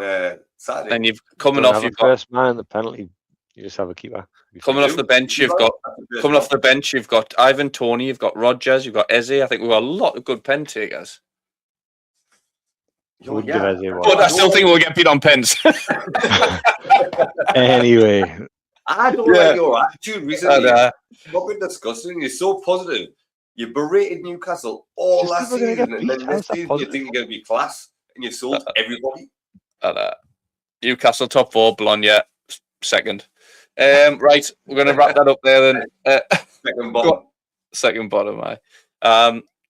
Saturday. Then you've got first man, the penalty. You just have a keeper. Coming off the bench, you've got Ivan Toney, you've got Rodgers, you've got Eze. I think we've got a lot of good pen takers. But I still think we'll get beat on pens. Anyway, I don't like your attitude recently. You've been disgusting. You're so positive. You berated Newcastle all last season, and then this season you think you're going to be class, and you sold everybody. Newcastle top 4, Bologna second. Right, we're going to wrap that up there then. Second bottom.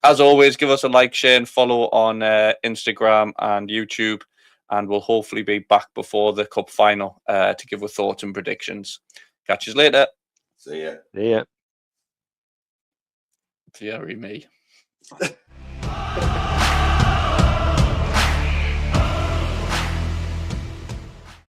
As always, give us a like, share, and follow on Instagram and YouTube, and we'll hopefully be back before the cup final to give our thoughts and predictions. Catch you later. See ya. See ya. Very me.